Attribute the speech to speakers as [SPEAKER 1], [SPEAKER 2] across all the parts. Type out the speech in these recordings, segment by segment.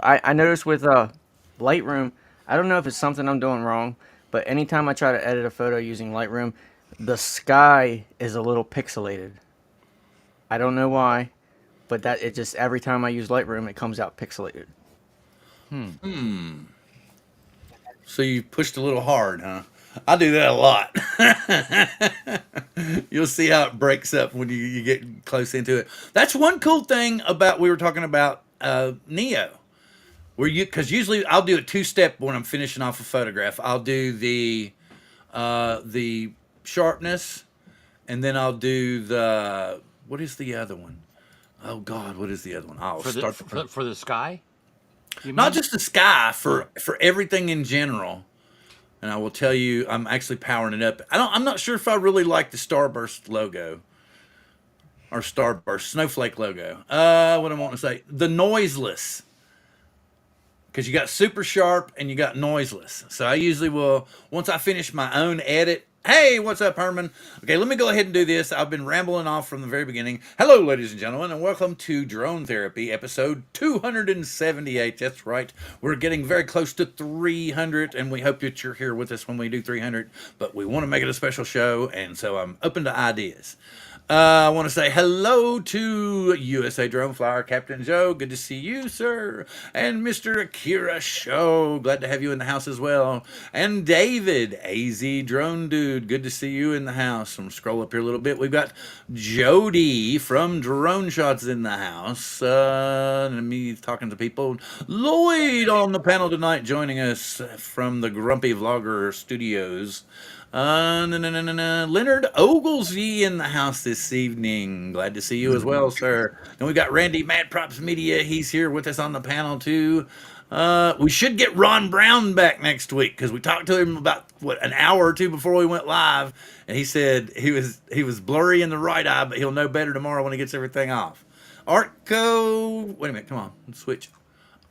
[SPEAKER 1] I noticed with Lightroom, I don't know if it's something I'm doing wrong, but anytime I try to edit a photo using Lightroom, the sky is a little pixelated. I don't know why, but that it just every time I use Lightroom, it comes out pixelated.
[SPEAKER 2] Hmm.
[SPEAKER 3] So you pushed a little hard, huh? I do that a lot. You'll see how it breaks up when you get close into it. That's one cool thing about we were talking about Neo, where you because usually I'll do a two-step when I'm finishing off a photograph. I'll do the sharpness, and then I'll do the what is the other one? Oh God, what is the other one? I'll
[SPEAKER 2] For the
[SPEAKER 3] start
[SPEAKER 2] for, for the sky, you
[SPEAKER 3] not
[SPEAKER 2] mean?
[SPEAKER 3] just the sky
[SPEAKER 2] Oh,
[SPEAKER 3] for everything in general. And I will tell you, I'm actually powering it up. I'm not sure if I really like the Starburst logo or Starburst Snowflake logo. What I want to say, the noiseless, because you got super sharp and you got noiseless. So I usually will once I finish my own edit. Hey, what's up, Herman? Okay, let me go ahead and do this. I've been rambling off from the very beginning. Hello, ladies and gentlemen, and welcome to Drone Therapy, episode 278. That's right. We're getting very close to 300, and we hope that you're here with us when we do 300. But we want to make it a special show, and so I'm open to ideas. I want to say hello to USA Drone Flyer Captain Joe. Good to see you, sir. And Mr. Akira Show. Glad to have you in the house as well. And David, AZ Drone Dude. Good to see you in the house. I'm scroll up here a little bit. We've got Jody from Drone Shots in the house. And me talking to people. Lloyd on the panel tonight joining us from the Grumpy Vlogger Studios. Leonard Oglesby in the house this evening. Glad to see you as well, sir. And we got Randy Mad Props Media. He's here with us on the panel too. We should get Ron Brown back next week because we talked to him about what an hour or two before we went live, and he said he was blurry in the right eye, but he'll know better tomorrow when he gets everything off. Artco, wait a minute, come on, let's switch.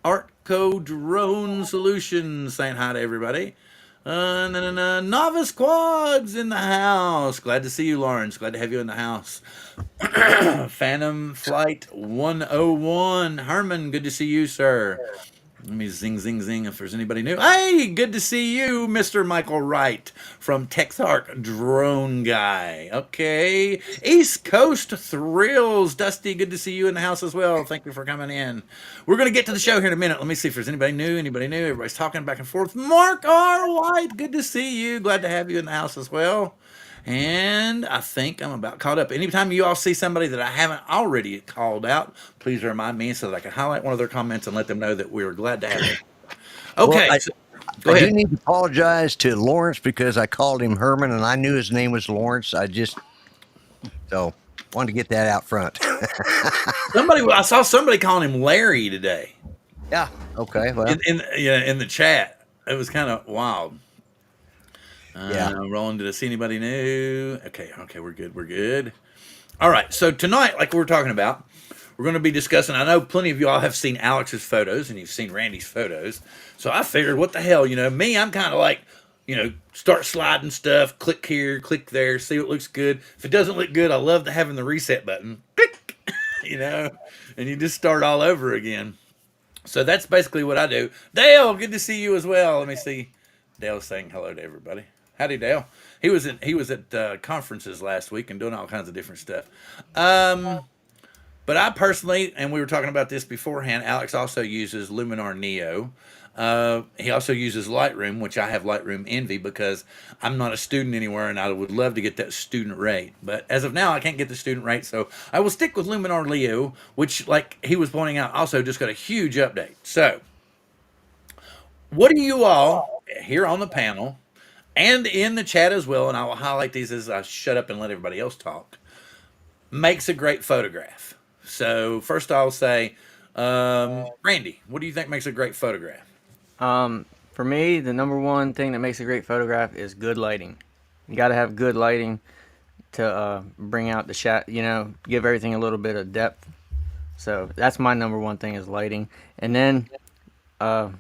[SPEAKER 3] Artco Drone Solutions saying hi to everybody. Novice Quads in the house. Glad to see you, Lawrence. Glad to have you in the house. Phantom Flight 101. Herman, good to see you, sir. Let me zing, zing, zing if there's anybody new. Hey, good to see you, Mr. Michael Wright from Texark Drone Guy. Okay. East Coast Thrills. Dusty, good to see you in the house as well. Thank you for coming in. We're going to get to the show here in a minute. Let me see if there's anybody new. Anybody new? Everybody's talking back and forth. Mark R. White, good to see you. Glad to have you in the house as well. And I think I'm about caught up. Anytime you all see somebody that I haven't already called out, please remind me so that I can highlight one of their comments and let them know that we are glad to have them.
[SPEAKER 4] Well,
[SPEAKER 3] Okay, so, go
[SPEAKER 4] I do
[SPEAKER 3] ahead.
[SPEAKER 4] need to apologize to Lawrence because I called him Herman and I knew his name was Lawrence. So wanted to get that out front.
[SPEAKER 3] I saw somebody calling him Larry today
[SPEAKER 4] Yeah. Okay. Well,
[SPEAKER 3] in the chat. It was kind of wild.
[SPEAKER 4] yeah.
[SPEAKER 3] Rolling, did I see anybody new? Okay, we're good. We're good. All right, so tonight, like we were talking about, we're going to be discussing. I know plenty of y'all have seen Alex's photos and you've seen Randy's photos. So I figured, what the hell, me, I'm kind of like, start sliding stuff, click here, click there, see what looks good. If it doesn't look good, I love to having the reset button, click, and you just start all over again. So that's basically what I do. Dale, good to see you as well. Let me see. Dale's saying hello to everybody. Howdy, Dale. He was at conferences last week and doing all kinds of different stuff. But I personally, and we were talking about this beforehand, Alex also uses Luminar Neo. He also uses Lightroom, which I have Lightroom envy because I'm not a student anywhere and I would love to get that student rate. But as of now, I can't get the student rate, so I will stick with Luminar Leo, which, like he was pointing out, also just got a huge update. So, what do you all here on the panel and in the chat as well, and I will highlight these as I shut up and let everybody else talk, makes a great photograph? So first I'll say, Randy, what do you think makes a great photograph?
[SPEAKER 1] For me, the number one thing that makes a great photograph is good lighting. You got to have good lighting to bring out the shot. Give everything a little bit of depth. So that's my number one thing is lighting, and then a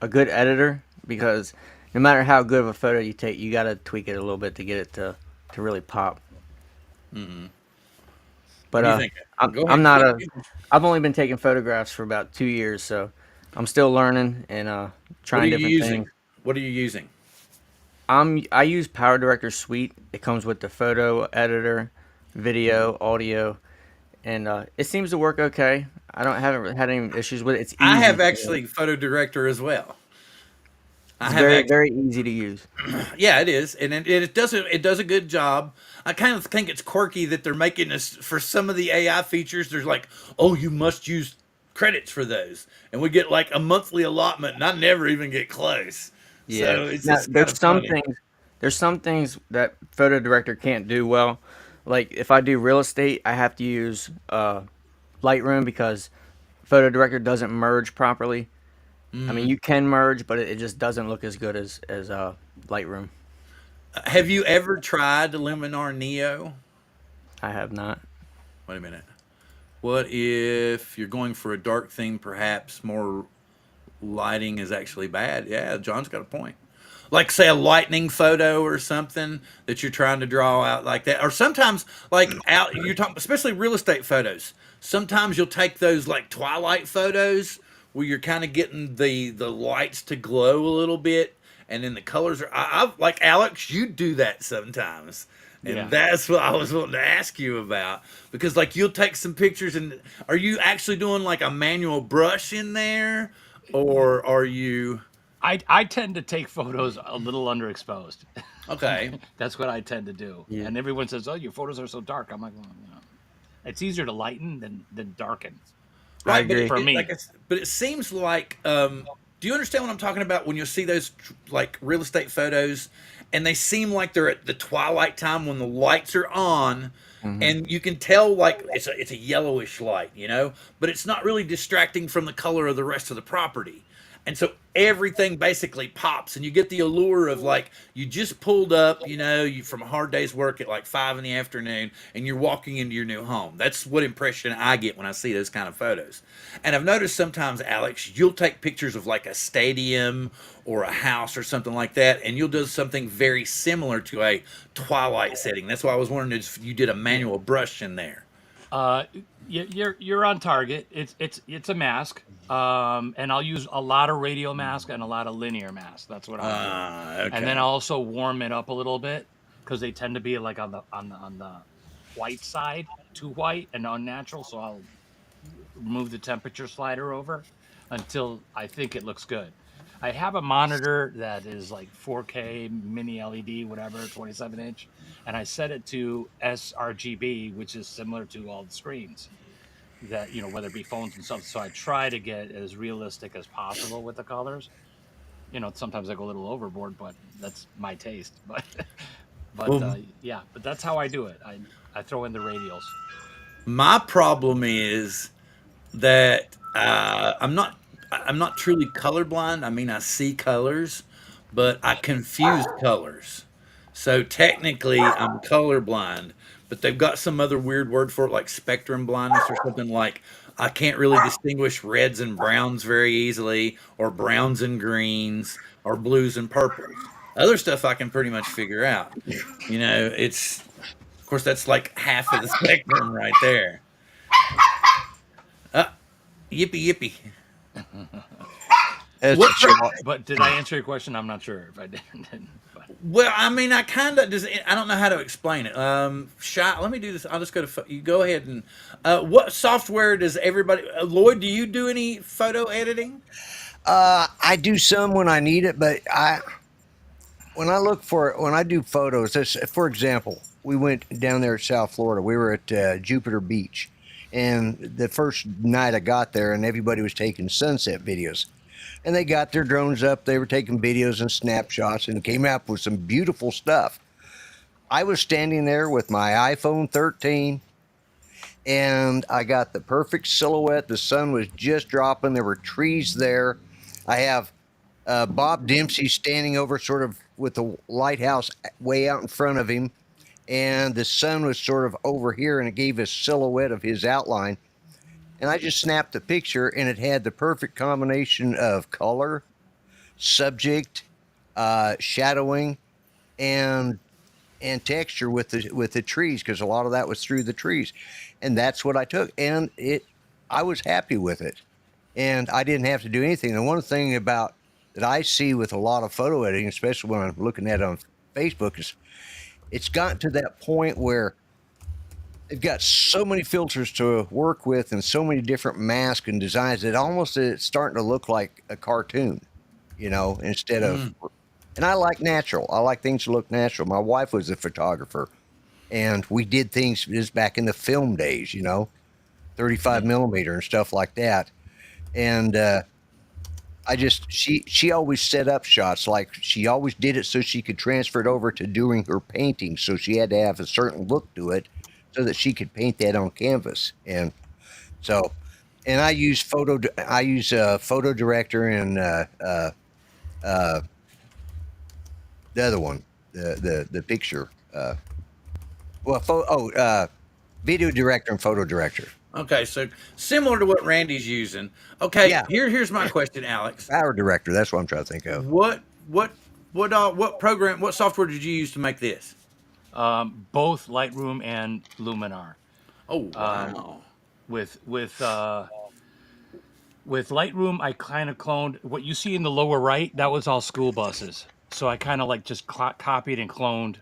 [SPEAKER 1] good editor, because no matter how good of a photo you take, you got to tweak it a little bit to get it to really pop.
[SPEAKER 3] Mm-hmm. What
[SPEAKER 1] But
[SPEAKER 3] do you think? Go
[SPEAKER 1] I'm
[SPEAKER 3] ahead.
[SPEAKER 1] not a. I've only been taking photographs for about 2 years, so I'm still learning and
[SPEAKER 3] What are
[SPEAKER 1] trying
[SPEAKER 3] you
[SPEAKER 1] different
[SPEAKER 3] using?
[SPEAKER 1] things.
[SPEAKER 3] What are you using?
[SPEAKER 1] I use Power Director Suite. It comes with the photo editor, video, audio, and it seems to work okay. Haven't had any issues with it. It's
[SPEAKER 3] I
[SPEAKER 1] easy.
[SPEAKER 3] have actually photo director as well. I
[SPEAKER 1] It's
[SPEAKER 3] have
[SPEAKER 1] very
[SPEAKER 3] actually,
[SPEAKER 1] very easy to use.
[SPEAKER 3] yeah, it is, and it does a good job. I kind of think it's quirky that they're making us for some of the AI features. There's like, oh, you must use credits for those, and we get like a monthly allotment, and I never even get close.
[SPEAKER 1] Yeah.
[SPEAKER 3] So it's
[SPEAKER 1] Now
[SPEAKER 3] just kind of funny.
[SPEAKER 1] there's some things that photo director can't do well. Like if I do real estate, I have to use Lightroom because photo director doesn't merge properly. I mean, you can merge, but it just doesn't look as good as Lightroom.
[SPEAKER 3] Have you ever tried Luminar Neo?
[SPEAKER 1] I have not.
[SPEAKER 3] Wait a minute. What if you're going for a dark theme? Perhaps more lighting is actually bad. Yeah, John's got a point. Like say a lightning photo or something that you're trying to draw out like that, or sometimes like out you're talking, especially real estate photos. Sometimes you'll take those like twilight photos where you're kind of getting the lights to glow a little bit, and then the colors are. I like Alex. You do that sometimes. And
[SPEAKER 2] Yeah.
[SPEAKER 3] that's what I was wanting to ask you about because, like, you'll take some pictures, and are you actually doing like a manual brush in there, or are you
[SPEAKER 2] I tend to take photos a little underexposed.
[SPEAKER 3] okay?
[SPEAKER 2] That's what I tend to do.
[SPEAKER 1] Yeah.
[SPEAKER 2] And everyone says, "Oh, your photos are so dark." I'm like, well, it's easier to lighten than darken
[SPEAKER 1] I
[SPEAKER 3] Right, but
[SPEAKER 1] agree.
[SPEAKER 2] for me.
[SPEAKER 3] but it seems like do you understand what I'm talking about when you see those like real estate photos and they seem like they're at the twilight time when the lights are on
[SPEAKER 1] Hmm.
[SPEAKER 3] and you can tell like it's a yellowish light, you know, but it's not really distracting from the color of the rest of the property. And so everything basically pops and you get the allure of like you just pulled up, you know, you from a hard day's work at like 5 in the afternoon and you're walking into your new home. That's what impression I get when I see those kind of photos. And I've noticed sometimes, Alex, you'll take pictures of like a stadium or a house or something like that, and you'll do something very similar to a twilight setting. That's why I was wondering if you did a
[SPEAKER 2] Yeah.
[SPEAKER 3] manual brush in there.
[SPEAKER 2] Uh, you're on target. It's a mask. And I'll use a lot of radial mask and a lot of linear mask. That's what I'll do. And then
[SPEAKER 3] Okay.
[SPEAKER 2] I'll also warm it up a little bit because they tend to be like on the white side, too white and unnatural. So I'll move the temperature slider over until I think it looks good. I have a monitor that is like 4K mini LED, whatever, 27 inch, and I set it to sRGB, which is similar to all the screens that, whether it be phones and stuff. So I try to get as realistic as possible with the colors. Sometimes I go a little overboard, but that's my taste. But
[SPEAKER 3] Well,
[SPEAKER 2] yeah, but that's how I do it. I throw in the radials.
[SPEAKER 3] my problem is that I'm not truly colorblind. I mean, I see colors, but I confuse colors. So technically, I'm colorblind. But they've got some other weird word for it, like spectrum blindness or something like. I can't really distinguish reds and browns very easily, or browns and greens, or blues and purples. Other stuff I can pretty much figure out. You know, it's of course that's like half of the spectrum right there. Uh, Yippee yippee.
[SPEAKER 4] That's
[SPEAKER 3] What?
[SPEAKER 4] a chihuahua.
[SPEAKER 2] But did I answer your question? I'm not sure if I didn't. But
[SPEAKER 3] Well, I mean, I kind of just I don't know how to explain it. Shot. Let me do this. I'll just go to you. Go ahead and what software does everybody? Lloyd, do you do any photo editing?
[SPEAKER 4] I do some when I need it, but when I do photos, for example, we went down there at South Florida. We were at Jupiter Beach, and the first night I got there, and everybody was taking sunset videos. And they got their drones up. They were taking videos and snapshots, and came out with some beautiful stuff. I was standing there with my iPhone 13, and I got the perfect silhouette. The sun was just dropping. There were trees there. I have Bob Dempsey standing over sort of with the lighthouse way out in front of him, and the sun was sort of over here, and it gave a silhouette of his outline. And I just snapped the picture, and it had the perfect combination of color, subject, shadowing, and texture with the trees, because a lot of that was through the trees, and that's what I took, and I was happy with it. and I didn't have to do anything. And one thing about that I see with a lot of photo editing, especially when I'm looking at it on Facebook, is it's gotten to that point where they've got so many filters to work with and so many different masks and designs that almost it's starting to look like a cartoon, instead of. And I like natural. I like things to look natural. My wife was a photographer, and we did things just back in the film days, 35 millimeter and stuff like that. And she always set up shots, like she always did it so she could transfer it over to doing her painting. So she had to have a certain look to it so that she could paint that on canvas. And I use photo director and the other one, the picture, video director and photo director.
[SPEAKER 3] Okay, so similar to what Randy's using. Okay,
[SPEAKER 4] Yeah.
[SPEAKER 3] here's my question, Alex.
[SPEAKER 4] Power director. That's what I'm trying to think of.
[SPEAKER 3] What program, what software did you use to make this?
[SPEAKER 2] Both Lightroom and Luminar.
[SPEAKER 3] Oh wow.
[SPEAKER 2] With Lightroom, I kind of cloned what you see in the lower right. That was all school buses. So I kind of like just copied and cloned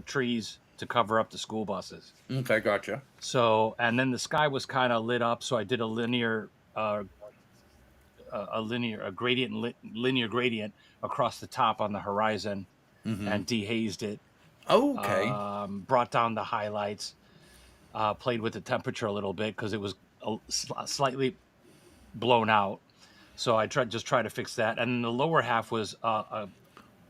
[SPEAKER 2] trees to cover up the school buses.
[SPEAKER 3] Okay, gotcha.
[SPEAKER 2] So, and then the sky was kind of lit up. So I did a linear gradient across the top on the horizon and dehazed it.
[SPEAKER 3] Okay.
[SPEAKER 2] Brought down the highlights, played with the temperature a little bit because it was slightly blown out. So I tried to fix that. And the lower half was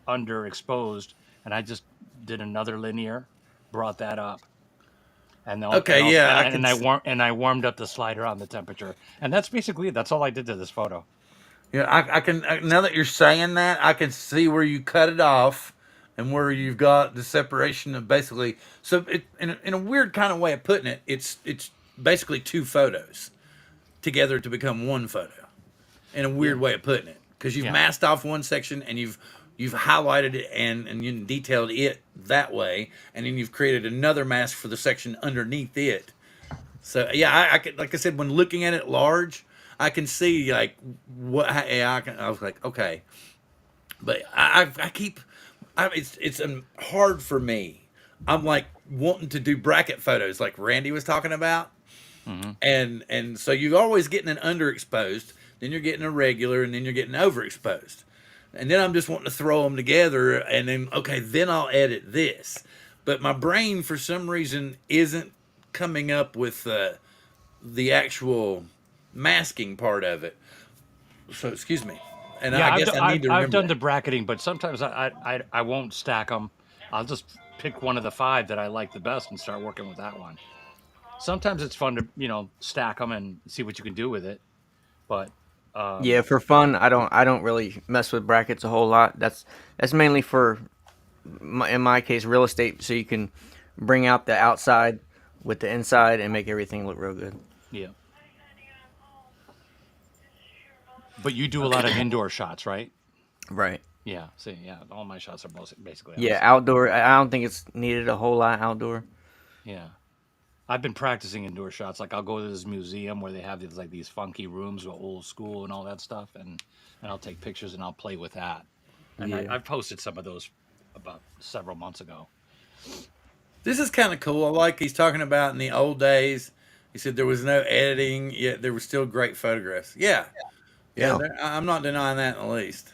[SPEAKER 2] underexposed, and I just did another linear, brought that up. And then, I warmed up the slider on the temperature, and that's basically it. That's all I did to this photo.
[SPEAKER 3] Yeah, I can now that you're saying that, I can see where you cut it off and where you've got the separation of basically. So in a weird kind of way of putting it, it's basically two photos together to become one photo. In a weird way of putting it, because you've masked off one section and you've highlighted it and you detailed it that way, and then you've created another mask for the section underneath it. So yeah, I could, like I said, when looking at it large, I can see like what. Yeah, I was like, okay, but it's hard for me. I'm like wanting to do bracket photos, like Randy was talking about, and so you're always getting an underexposed, then you're getting a regular, and then you're getting overexposed. And then I'm just wanting to throw them together, and then, okay, then I'll edit this. But my brain, for some reason, isn't coming up with the actual masking part of it. So, excuse me. And I guess I need to remember
[SPEAKER 2] I've done
[SPEAKER 3] that.
[SPEAKER 2] the bracketing, but sometimes I won't stack them. I'll just pick one of the 5 that I like the best and start working with that one. Sometimes it's fun to, stack them and see what you can do with it. But
[SPEAKER 1] Yeah, for fun, I don't really mess with brackets a whole lot. That's mainly for, in my case, real estate, so you can bring out the outside with the inside and make everything look real good.
[SPEAKER 2] yeah. But you do a lot of indoor shots, right?
[SPEAKER 1] Right.
[SPEAKER 2] Yeah. See, yeah, all my shots are basically
[SPEAKER 1] Yeah,
[SPEAKER 2] outside.
[SPEAKER 1] outdoor. I don't think it's needed a whole lot outdoor.
[SPEAKER 2] Yeah. I've been practicing indoor shots. Like I'll go to this museum where they have these funky rooms with old school and all that stuff, and I'll take pictures and I'll play with that. And
[SPEAKER 1] Yeah.
[SPEAKER 2] I've posted some of those about several months ago.
[SPEAKER 3] This is kind of cool. I like he's talking about in the old days. He said there was no editing, yet there were still great photographs. Yeah.
[SPEAKER 4] Yeah.
[SPEAKER 3] I'm not denying that in the least.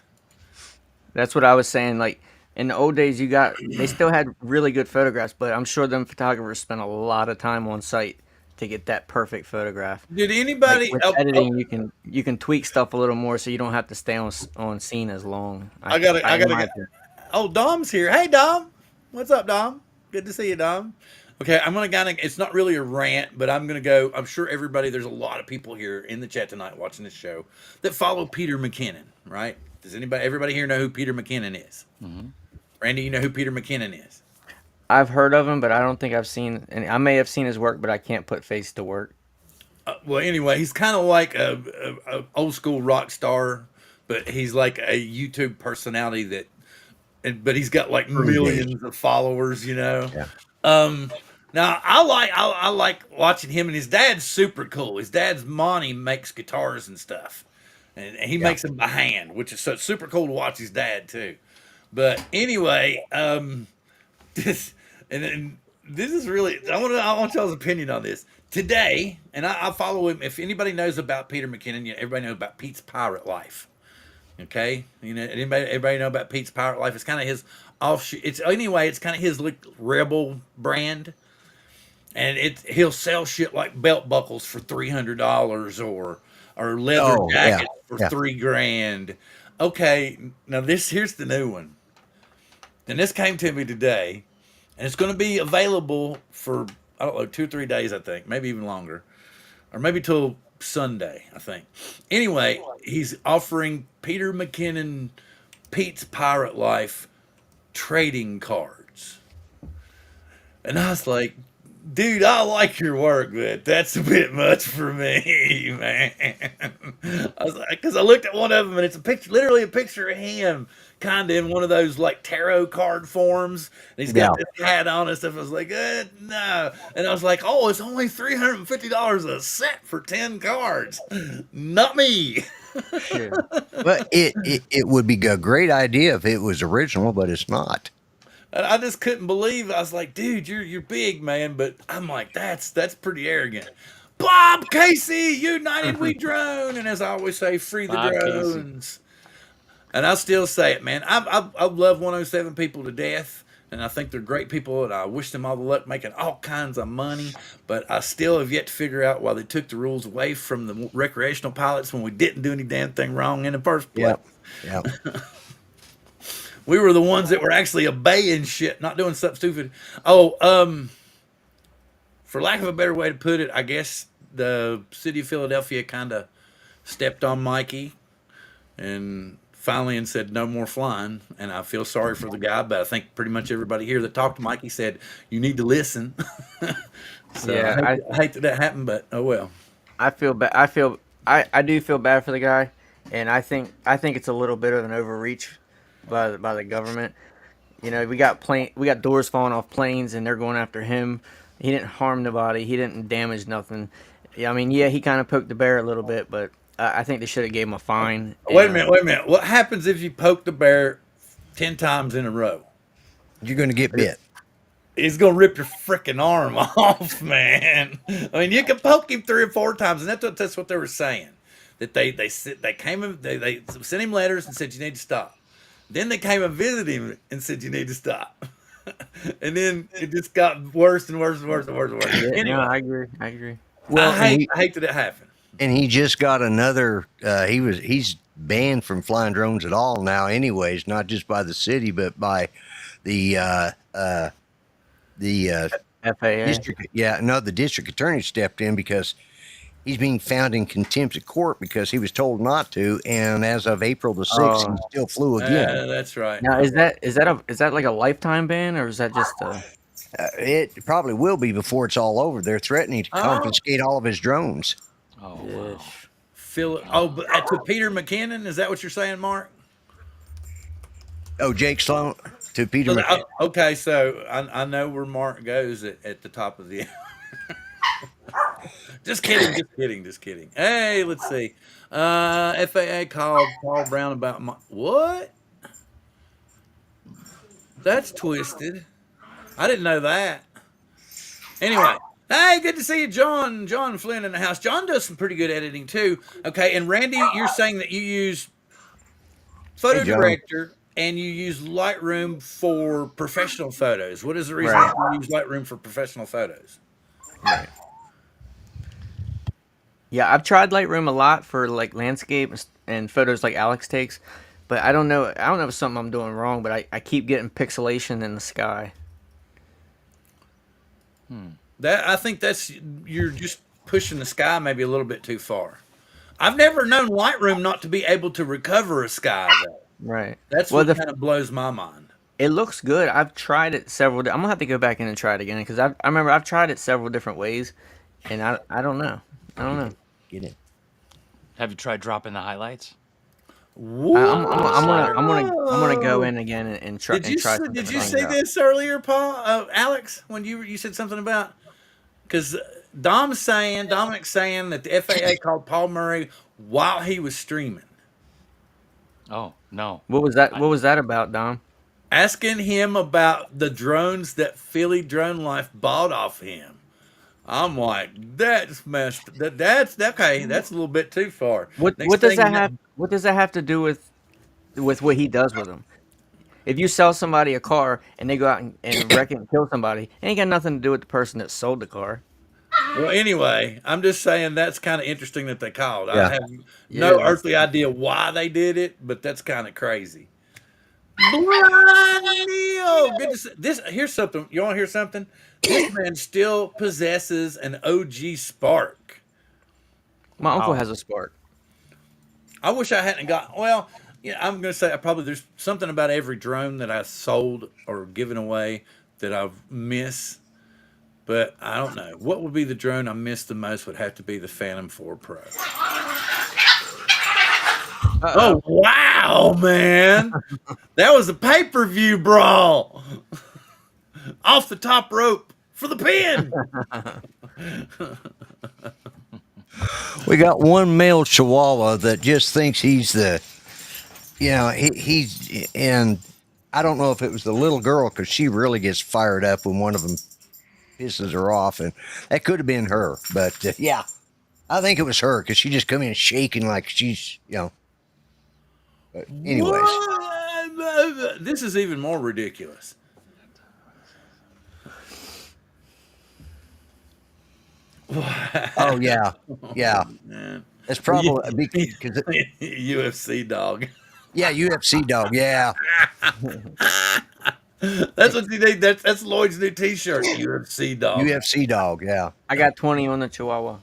[SPEAKER 1] That's what I was saying. Like in the old days, they still had really good photographs, but I'm sure them photographers spent a lot of time on site to get that perfect photograph.
[SPEAKER 3] Did
[SPEAKER 1] Like
[SPEAKER 3] anybody?
[SPEAKER 1] with editing, you can tweak stuff a little more, so you don't have to stay on scene as long.
[SPEAKER 3] I gotta
[SPEAKER 1] in my
[SPEAKER 3] get.
[SPEAKER 1] opinion.
[SPEAKER 3] Oh, Dom's here. Hey, Dom. What's up, Dom? Good to see you, Dom. Okay, I'm gonna kind of. It's not really a rant, but I'm gonna go. I'm sure there's a lot of people here in the chat tonight watching this show that follow Peter McKinnon, right? Does everybody here know who Peter McKinnon is?
[SPEAKER 2] Mm-hmm.
[SPEAKER 3] Randy, you know who Peter McKinnon is?
[SPEAKER 1] I've heard of him, but I don't think I've seen. And I may have seen his work, but I can't put face to work.
[SPEAKER 3] Well, anyway, he's kind of like a old school rock star, but he's like a YouTube personality but he's got like millions of followers,
[SPEAKER 4] Yeah.
[SPEAKER 3] Now I like watching him, and his dad's super cool. His dad's Monty makes guitars and stuff, and he
[SPEAKER 4] Yeah.
[SPEAKER 3] makes them by hand, which is so super cool to watch his dad too. But anyway, this and this is really I want y'all's opinion on this today, and I follow him. If anybody knows about Peter McKinnon, everybody knows about Pete's Pirate Life. Okay, everybody know about Pete's Pirate Life. It's kind of his offshoot. It's kind of his like rebel brand, and he'll sell shit like belt buckles for $300 or leather
[SPEAKER 4] Oh, yeah.
[SPEAKER 3] jackets for
[SPEAKER 4] Yeah.
[SPEAKER 3] $3,000. Okay, now here's the new one, and this came to me today, and it's going to be available for I don't know 2 or 3 days, I think, maybe even longer, or maybe till Sunday, I think. Anyway, he's offering Peter McKinnon Pete's Pirate Life trading cards. And I was like, dude, I like your work, but that's a bit much for me, man. I was like, because I looked at one of them and it's a picture, literally a picture of him, kind of in one of those like tarot card forms. And he's got this hat on and stuff. I was like, no. And I was like, oh, it's only $350 a set for 10 cards. Not me.
[SPEAKER 1] Yeah.
[SPEAKER 4] But it would be a great idea if it was original, but it's not.
[SPEAKER 3] And I just couldn't believe it. I was like, dude, you're big, man. But I'm like, that's pretty arrogant. Bob Casey, United We Drone. And as I always say, free the
[SPEAKER 2] Bob Casey.
[SPEAKER 3] drones. And I still say it, man. I love 107 people to death. And I think they're great people. And I wish them all the luck making all kinds of money. But I still have yet to figure out why they took the rules away from the recreational pilots when we didn't do any damn thing wrong in the first place.
[SPEAKER 4] Yep.
[SPEAKER 3] We were the ones that were actually obeying shit, not doing something stupid. Oh, for lack of a better way to put it, I guess the city of Philadelphia kind of stepped on Mikey and finally said no more flying. And I feel sorry for the guy, but I think pretty much everybody here that talked to Mikey said you need to listen. So
[SPEAKER 1] Yeah,
[SPEAKER 3] I hate that happened, but oh well.
[SPEAKER 1] I feel bad. I do feel bad for the guy, and I think it's a little bit of an overreach by the government. You know, we got doors falling off planes, and they're going after him. He didn't harm nobody. He didn't damage nothing. Yeah, I mean, yeah, he kind of poked the bear a little bit, but I think they should have gave him a fine.
[SPEAKER 3] Wait a minute. What happens if you poke the bear 10 times in a row?
[SPEAKER 4] You're going to get bit.
[SPEAKER 3] He's gonna rip your freaking arm off, man. I mean, you can poke him 3 or 4 times, and that's what they were saying. That they sent him letters and said you need to stop. Then they came and visited him and said you need to stop. And then it just got worse and worse and worse and worse and worse.
[SPEAKER 1] Yeah,
[SPEAKER 3] Anyway,
[SPEAKER 1] no, I agree.
[SPEAKER 4] Well,
[SPEAKER 3] I hate that it happened.
[SPEAKER 4] and he just got another. He's banned from flying drones at all now. Anyways, not just by the city, but by the
[SPEAKER 1] FAA.
[SPEAKER 4] district. Yeah, no, the district attorney stepped in because he's being found in contempt of court because he was told not to, and as of April the 6th, he still flew again.
[SPEAKER 3] That's right.
[SPEAKER 1] Now, is that like a lifetime ban, or is that just
[SPEAKER 4] It probably will be before it's all over. They're threatening to confiscate all of his drones.
[SPEAKER 2] Oh, wow.
[SPEAKER 3] But to Peter McKinnon, is that what you're saying, Mark?
[SPEAKER 4] Oh, Jake Sloan to Peter McKinnon.
[SPEAKER 3] Okay, so I know where Mark goes at the top of the. Just kidding. Hey, let's see. FAA called Paul Brown about what? That's twisted. I didn't know that. Anyway, hey, good to see you, John. John Flynn in the house. John does some pretty good editing too. Okay, and Randy, you're saying that you use Photo
[SPEAKER 4] Hey, John.
[SPEAKER 3] Director and you use Lightroom for professional photos. What is the reason
[SPEAKER 1] Right.
[SPEAKER 3] you use Lightroom for professional photos?
[SPEAKER 1] right? Yeah, I've tried Lightroom a lot for like landscape and photos like Alex takes, but I don't know if it's something I'm doing wrong, but I keep getting pixelation in the sky.
[SPEAKER 3] I think you're just pushing the sky maybe a little bit too far. I've never known Lightroom not to be able to recover a sky though.
[SPEAKER 1] Right.
[SPEAKER 3] That's
[SPEAKER 1] Well,
[SPEAKER 3] what kind of blows my mind.
[SPEAKER 1] It looks good. I've tried it several. I'm gonna have to go back in and try it again because I remember I've tried it several different ways, and I don't know.
[SPEAKER 4] Get it.
[SPEAKER 2] Have you tried dropping the highlights?
[SPEAKER 1] I'm gonna go
[SPEAKER 3] Whoa!
[SPEAKER 1] in again and try some
[SPEAKER 3] Did
[SPEAKER 1] different
[SPEAKER 3] you
[SPEAKER 1] things
[SPEAKER 3] say
[SPEAKER 1] out.
[SPEAKER 3] this earlier, Paul? Alex, when you said something about because Dominic's saying that the FAA called Paul Murray while he was streaming,
[SPEAKER 2] Oh no.
[SPEAKER 1] What was that?
[SPEAKER 2] I,
[SPEAKER 1] What was that about, Dom?
[SPEAKER 3] asking him about the drones that Philly Drone Life bought off him. I'm like, that's messed. That's okay. That's a little bit too far.
[SPEAKER 1] What
[SPEAKER 3] Next
[SPEAKER 1] does
[SPEAKER 3] thing
[SPEAKER 1] that
[SPEAKER 3] you know,
[SPEAKER 1] have? What does that have to do with what he does with them? If you sell somebody a car and they go out and wreck it and kill somebody, it ain't got nothing to do with the person that sold the car.
[SPEAKER 3] well, anyway, I'm just saying that's kind of interesting that they called. I
[SPEAKER 4] Yeah.
[SPEAKER 3] have
[SPEAKER 1] Yeah,
[SPEAKER 3] no earthly idea why they did it, but that's kind of crazy. Blind Neil, good to see. This. Here's something. You want to hear something? This man still possesses an OG Spark.
[SPEAKER 1] my uncle
[SPEAKER 2] wow.
[SPEAKER 1] has a Spark.
[SPEAKER 3] I wish I hadn't got. Well, yeah, I'm gonna say I probably there's something about every drone that I sold or given away that I miss. But I don't know. What would be the drone I miss the most? Would have to be the Phantom 4 Pro.
[SPEAKER 1] Uh
[SPEAKER 3] Oh wow, man! That was a pay-per-view brawl off the top rope for the pin.
[SPEAKER 1] oh.
[SPEAKER 4] We got one male Chihuahua that just thinks he's the, he's, and I don't know if it was the little girl because she really gets fired up when one of them pisses her off, and that could have been her. But yeah, I think it was her because she just come in shaking like she's. But anyways,
[SPEAKER 3] What? This is even more ridiculous.
[SPEAKER 4] oh yeah, yeah,
[SPEAKER 3] Man.
[SPEAKER 4] it's probably because
[SPEAKER 3] UFC dog.
[SPEAKER 4] yeah, UFC dog, yeah,
[SPEAKER 3] That's what you need. That's Lloyd's new T-shirt. UFC dog.
[SPEAKER 4] UFC dog, yeah.
[SPEAKER 1] I got 20 on the Chihuahua.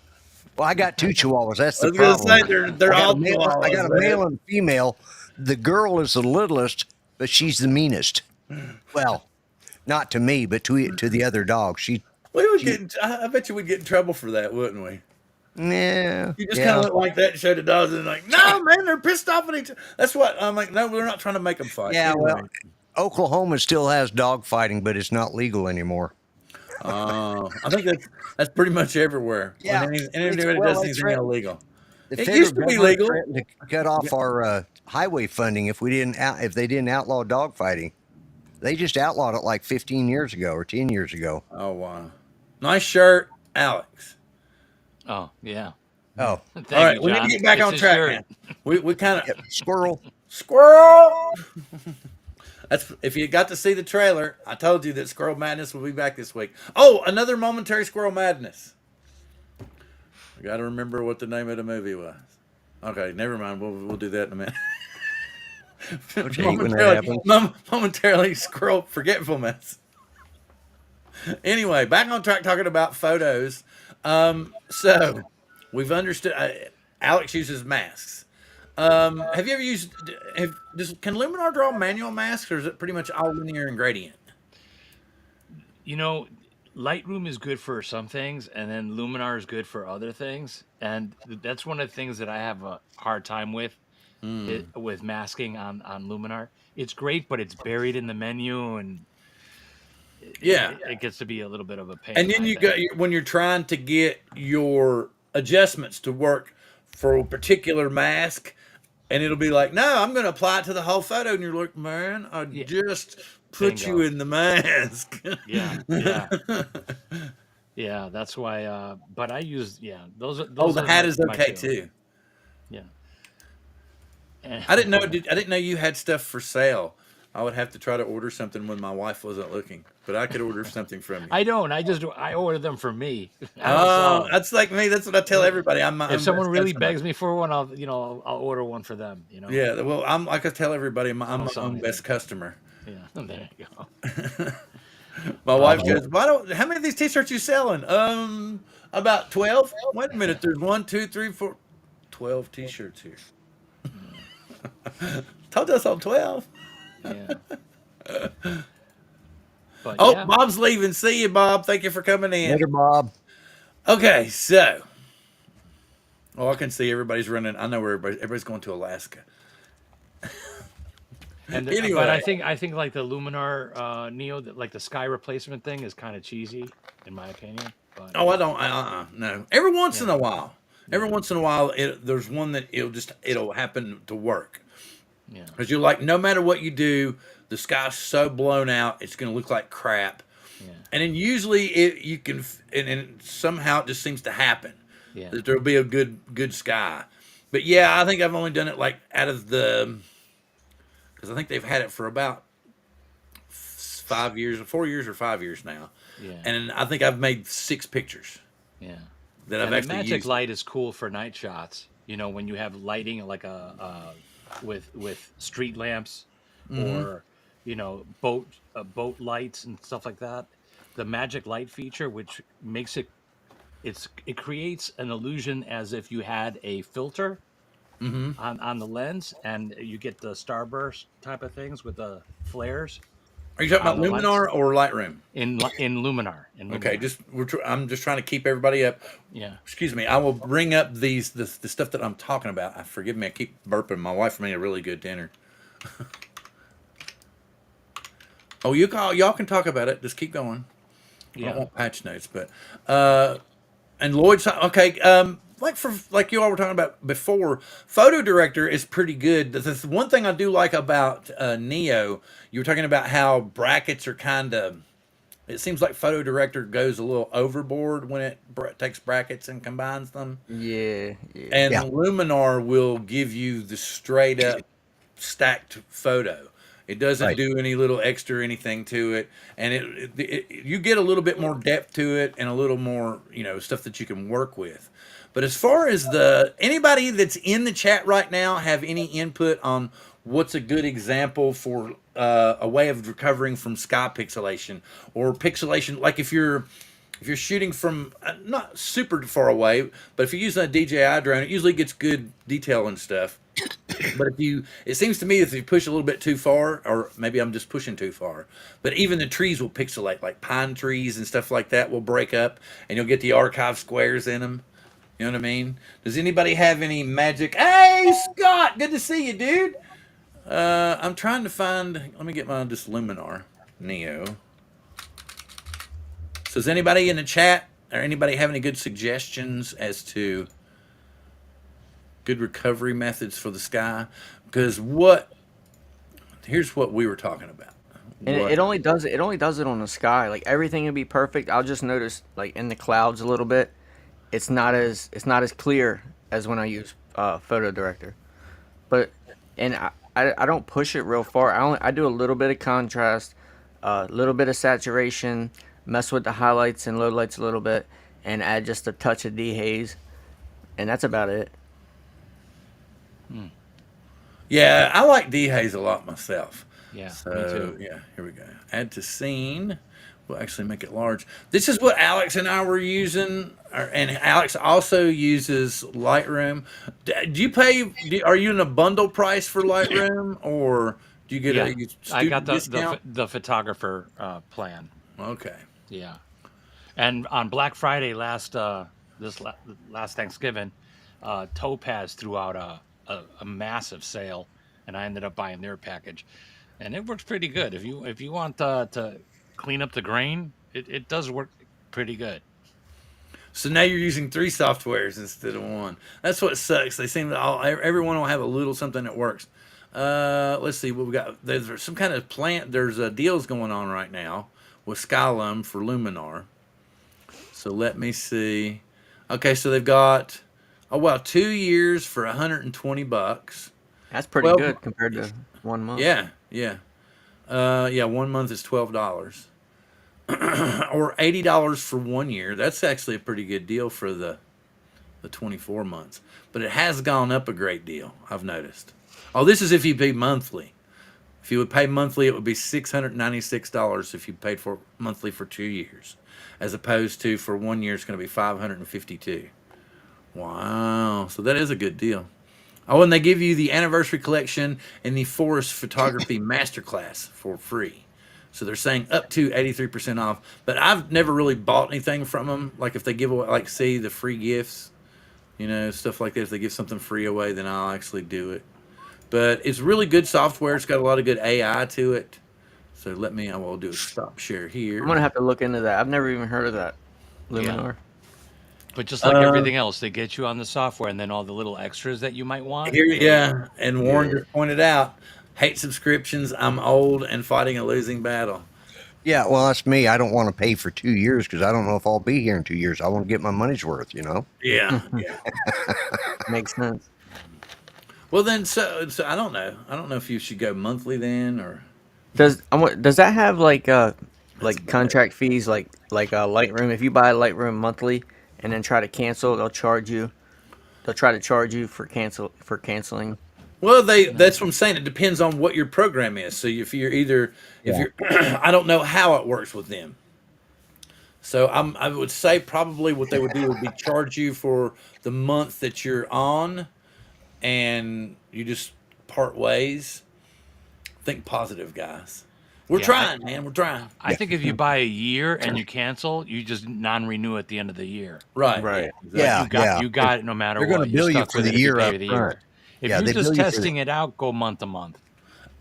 [SPEAKER 4] Well, I got two Chihuahuas. That's
[SPEAKER 3] I
[SPEAKER 4] the
[SPEAKER 3] was gonna
[SPEAKER 4] problem.
[SPEAKER 3] say they're all
[SPEAKER 4] I got
[SPEAKER 3] chihuahuas,
[SPEAKER 4] a
[SPEAKER 3] man.
[SPEAKER 4] male and a female. The girl is the littlest, but she's the meanest. Well, not to me, but to the other dog.
[SPEAKER 3] We would get. I bet you we'd get in trouble for that, wouldn't we?
[SPEAKER 4] Yeah,
[SPEAKER 3] You just kind
[SPEAKER 4] yeah,
[SPEAKER 3] of look like that and show the dogs and like, no, man, they're pissed off at each other. That's what I'm like. No, we're not trying to make them fight.
[SPEAKER 4] yeah.
[SPEAKER 3] Anyway.
[SPEAKER 4] Well, Oklahoma still has dog fighting, but it's not legal anymore.
[SPEAKER 3] I think that's pretty much everywhere.
[SPEAKER 4] Yeah.
[SPEAKER 3] When anybody
[SPEAKER 4] Well,
[SPEAKER 3] does
[SPEAKER 4] they
[SPEAKER 3] anything
[SPEAKER 4] threatened-
[SPEAKER 3] illegal.
[SPEAKER 4] The
[SPEAKER 3] It
[SPEAKER 4] federal
[SPEAKER 3] used to be
[SPEAKER 4] government
[SPEAKER 3] legal.
[SPEAKER 4] threatened to cut off our highway funding if they didn't outlaw dog fighting. They just outlawed it like 15 years ago or 10 years ago.
[SPEAKER 3] Oh wow, nice shirt, Alex.
[SPEAKER 2] Oh yeah.
[SPEAKER 4] Oh,
[SPEAKER 2] Thank
[SPEAKER 3] All right,
[SPEAKER 2] you,
[SPEAKER 3] we need
[SPEAKER 2] John.
[SPEAKER 3] to get back
[SPEAKER 2] It's
[SPEAKER 3] on
[SPEAKER 2] his
[SPEAKER 3] track
[SPEAKER 2] shirt.
[SPEAKER 3] now. We kind of
[SPEAKER 4] Squirrel.
[SPEAKER 3] Squirrel. That's if you got to see the trailer. I told you that Squirrel Madness will be back this week. Oh, another momentary Squirrel Madness. I got to remember what the name of the movie was. Okay, never mind. We'll do that in a minute.
[SPEAKER 4] Okay, when that happens.
[SPEAKER 3] Momentarily Squirrel forgetfulness. Anyway, back on track talking about photos. So we've understood. Alex uses masks. Have you ever used? Can Luminar draw manual masks, or is it pretty much all linear and gradient?
[SPEAKER 2] You know, Lightroom is good for some things, and then Luminar is good for other things, and that's one of the things that I have a hard time with. With masking on Luminar, it's great, but it's buried in the menu, and
[SPEAKER 3] Yeah,
[SPEAKER 2] it gets to be a little bit of a pain.
[SPEAKER 3] and then
[SPEAKER 2] I
[SPEAKER 3] you
[SPEAKER 2] think.
[SPEAKER 3] got when you're trying to get your adjustments to work for a particular mask, and it'll be like, no, I'm going to apply it to the whole photo, and you're like, man, I
[SPEAKER 2] Yeah.
[SPEAKER 3] just put you
[SPEAKER 2] Bingo.
[SPEAKER 3] in the mask.
[SPEAKER 2] Yeah, yeah. That's why. But I use those.
[SPEAKER 3] Oh, the
[SPEAKER 2] are
[SPEAKER 3] hat is
[SPEAKER 2] my
[SPEAKER 3] okay
[SPEAKER 2] two.
[SPEAKER 3] too.
[SPEAKER 2] Yeah. And-
[SPEAKER 3] I didn't know. I didn't know you had stuff for sale. I would have to try to order something when my wife wasn't looking, but I could order something from you.
[SPEAKER 2] I don't. I order them for me. I don't sell
[SPEAKER 3] Oh,
[SPEAKER 2] them.
[SPEAKER 3] that's like me. That's what I tell everybody. I'm
[SPEAKER 2] If someone
[SPEAKER 3] best
[SPEAKER 2] really
[SPEAKER 3] customer.
[SPEAKER 2] begs me for one, I'll order one for them.
[SPEAKER 3] Yeah, well, I'm like I tell everybody, I'm my
[SPEAKER 2] sell
[SPEAKER 3] own
[SPEAKER 2] anything.
[SPEAKER 3] best customer.
[SPEAKER 2] Yeah. There you go.
[SPEAKER 3] My wife goes, how many of these t-shirts you selling? About 12. Wait a minute, there's 1, 2, 3, 4, 12 t-shirts here. Told us on 12.
[SPEAKER 2] Yeah. But
[SPEAKER 3] Oh,
[SPEAKER 2] yeah.
[SPEAKER 3] Bob's leaving. See you, Bob. Thank you for coming in.
[SPEAKER 4] Later, Bob.
[SPEAKER 3] Okay, so I can see everybody's running. I know where everybody's going to Alaska.
[SPEAKER 2] And
[SPEAKER 3] Anyway.
[SPEAKER 2] but I think like the Luminar Neo, like the sky replacement thing, is kind of cheesy in my opinion. But
[SPEAKER 3] Oh, I don't. No. Every once in
[SPEAKER 2] yeah,
[SPEAKER 3] a while, every
[SPEAKER 2] yeah,
[SPEAKER 3] once in a while, there's one that it'll happen to work
[SPEAKER 2] yeah,
[SPEAKER 3] because you're like, no matter what you do, the sky's so blown out, it's going to look like crap.
[SPEAKER 2] yeah,
[SPEAKER 3] And then usually you can, and somehow it just seems to happen
[SPEAKER 2] yeah.
[SPEAKER 3] that there'll be a good sky. But yeah, I think I've only done it like out of the, because I think they've had it for about 5 years, 4 years, or 5 years now,
[SPEAKER 2] Yeah.
[SPEAKER 3] and I think I've made 6 pictures
[SPEAKER 2] Yeah.
[SPEAKER 3] that I've
[SPEAKER 2] And the
[SPEAKER 3] actually
[SPEAKER 2] magic
[SPEAKER 3] used.
[SPEAKER 2] light is cool for night shots. You know, when you have lighting like with street lamps
[SPEAKER 3] Mm-hmm.
[SPEAKER 2] or boat lights and stuff like that. The magic light feature, which makes it creates an illusion as if you had a filter
[SPEAKER 3] Mm-hmm.
[SPEAKER 2] on the lens, and you get the starburst type of things with the flares
[SPEAKER 3] Are you talking
[SPEAKER 2] on
[SPEAKER 3] about
[SPEAKER 2] the lens
[SPEAKER 3] Luminar or Lightroom?
[SPEAKER 2] in Luminar
[SPEAKER 3] Okay,
[SPEAKER 2] Luminar.
[SPEAKER 3] I'm just trying to keep everybody up.
[SPEAKER 2] Yeah.
[SPEAKER 3] Excuse me. I will bring up the stuff that I'm talking about. Forgive me. I keep burping. My wife made a really good dinner. Oh, y'all can talk about it. Just keep going. I don't
[SPEAKER 2] Yeah.
[SPEAKER 3] want patch notes, but and Lloyd's okay. Like you all were talking about before, photo director is pretty good. The one thing I do like about Neo, you were talking about how brackets are kind of. It seems like photo director goes a little overboard when it takes brackets and combines them.
[SPEAKER 1] Yeah, yeah.
[SPEAKER 3] And
[SPEAKER 4] Yeah.
[SPEAKER 3] Luminar will give you the straight up stacked photo. It doesn't
[SPEAKER 4] Right.
[SPEAKER 3] do any little extra anything to it, and you get a little bit more depth to it and a little more stuff that you can work with. But as far as anybody that's in the chat right now have any input on what's a good example for a way of recovering from sky pixelation or pixelation, like if you're shooting from not super far away, but if you're using a DJI drone, it usually gets good detail and stuff. But it seems to me if you push a little bit too far, or maybe I'm just pushing too far, but even the trees will pixelate, like pine trees and stuff like that will break up, and you'll get the archive squares in them. You know what I mean? Does anybody have any magic? Hey, Scott, good to see you, dude. I'm trying to find. Let me get my this Luminar Neo. So does anybody in the chat or anybody have any good suggestions as to good recovery methods for the sky? Because here's what we were talking about.
[SPEAKER 1] And
[SPEAKER 3] What?
[SPEAKER 1] it only does it on the sky. Like everything will be perfect. I'll just notice like in the clouds a little bit. It's not as clear as when I use photo director. But and I don't push it real far. I do a little bit of contrast, a little bit of saturation, mess with the highlights and lowlights a little bit, and add just a touch of dehaze, and that's about it.
[SPEAKER 3] Yeah, I like dehaze a lot myself.
[SPEAKER 2] Yeah. Me
[SPEAKER 3] So
[SPEAKER 2] too.
[SPEAKER 3] yeah, here we go. Add to scene. We'll actually make it large. This is what Alex and I were using, and Alex also uses Lightroom. Do you pay? Are you in a bundle price for Lightroom, or do you get
[SPEAKER 2] Yeah.
[SPEAKER 3] a
[SPEAKER 2] I got
[SPEAKER 3] student discount?
[SPEAKER 2] the photographer plan.
[SPEAKER 3] Okay.
[SPEAKER 2] Yeah. And on Black Friday last Thanksgiving, Topaz threw out a massive sale, and I ended up buying their package, and it works pretty good. If you want to clean up the grain, it does work pretty good.
[SPEAKER 3] So now you're using 3 softwares instead of one. That's what sucks. They seem to everyone will have a little something that works. Let's see what we got. There's some kind of plant. There's deals going on right now with Skylum for Luminar. So let me see. Okay, so they've got 2 years for $120.
[SPEAKER 1] That's pretty
[SPEAKER 3] 12.
[SPEAKER 1] good compared to 1 month.
[SPEAKER 3] Yeah, yeah, yeah. 1 month is $12, or $80 for 1 year. That's actually a pretty good deal for the 24 months. But it has gone up a great deal. I've noticed. Oh, this is if you pay monthly. If you would pay monthly, it would be $696 if you paid for monthly for 2 years, as opposed to for 1 year it's going to be $552. Wow, so that is a good deal. Oh, and they give you the anniversary collection and the forest photography masterclass for free. So they're saying up to 83% off. But I've never really bought anything from them. Like if they give away, like see the free gifts, stuff like that. If they give something free away, then I'll actually do it. but it's really good software. It's got a lot of good AI to it. So I will do a stop share
[SPEAKER 1] I'm
[SPEAKER 3] here.
[SPEAKER 1] gonna have to look into that. I've never even heard of that.
[SPEAKER 2] Yeah.
[SPEAKER 1] Luminar.
[SPEAKER 2] But just like everything else, they get you on the software and then all the little extras that you might want.
[SPEAKER 3] Here, yeah, and Warren
[SPEAKER 1] Yeah.
[SPEAKER 3] just pointed out, hate subscriptions. I'm old and fighting a losing battle.
[SPEAKER 4] Yeah, well, that's me. I don't want to pay for 2 years because I don't know if I'll be here in 2 years. I want to get my money's worth, you know?
[SPEAKER 3] Yeah, yeah.
[SPEAKER 1] Makes sense.
[SPEAKER 3] Well, then, so I don't know. I don't know if you should go monthly then, or
[SPEAKER 1] Does that have like
[SPEAKER 3] That's bad.
[SPEAKER 1] contract fees like Lightroom? If you buy Lightroom monthly and then try to cancel, they'll charge you. They'll try to charge you for canceling.
[SPEAKER 3] Well, that's what I'm saying. It depends on what your program is. So if you're I don't know how it works with them. So I would say probably what they would do would be charge you for the month that you're on, and you just part ways. Think positive, guys. We're
[SPEAKER 2] Yeah,
[SPEAKER 3] trying, man. We're trying.
[SPEAKER 2] I think if you buy a year and you cancel, you just non-renew at the end of the year.
[SPEAKER 3] Right.
[SPEAKER 1] Right.
[SPEAKER 3] Yeah.
[SPEAKER 4] Yeah.
[SPEAKER 2] You got it no matter
[SPEAKER 4] They're
[SPEAKER 2] what.
[SPEAKER 4] gonna
[SPEAKER 2] You're
[SPEAKER 4] bill you
[SPEAKER 2] stuck
[SPEAKER 4] for
[SPEAKER 2] with
[SPEAKER 4] the
[SPEAKER 2] it if you
[SPEAKER 4] year
[SPEAKER 2] pay
[SPEAKER 4] up
[SPEAKER 2] for the
[SPEAKER 4] front.
[SPEAKER 2] year. If
[SPEAKER 4] Yeah,
[SPEAKER 2] you're
[SPEAKER 4] they
[SPEAKER 2] just
[SPEAKER 4] bill you for
[SPEAKER 2] testing it out, go month to month.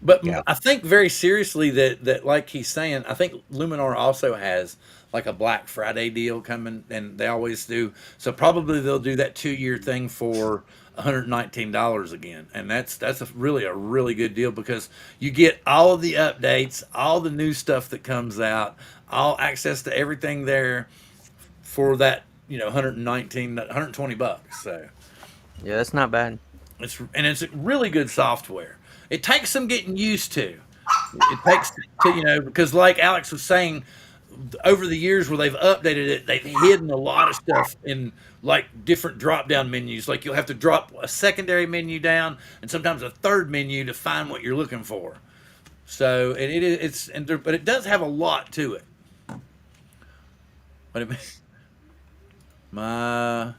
[SPEAKER 3] But
[SPEAKER 4] Yeah.
[SPEAKER 3] I think very seriously that like he's saying, I think Luminar also has like a Black Friday deal coming, and they always do. So probably they'll do that 2-year thing for $119 again, and that's really a really good deal because you get all of the updates, all the new stuff that comes out, all access to everything there for that 120 bucks. So
[SPEAKER 1] Yeah, that's not bad.
[SPEAKER 3] it's really good software. It takes some getting used to. It takes because like Alex was saying, over the years where they've updated it, they've hidden a lot of stuff in like different drop down menus. Like you'll have to drop a secondary menu down and sometimes a third menu to find what you're looking for. So but it does have a lot to it. But my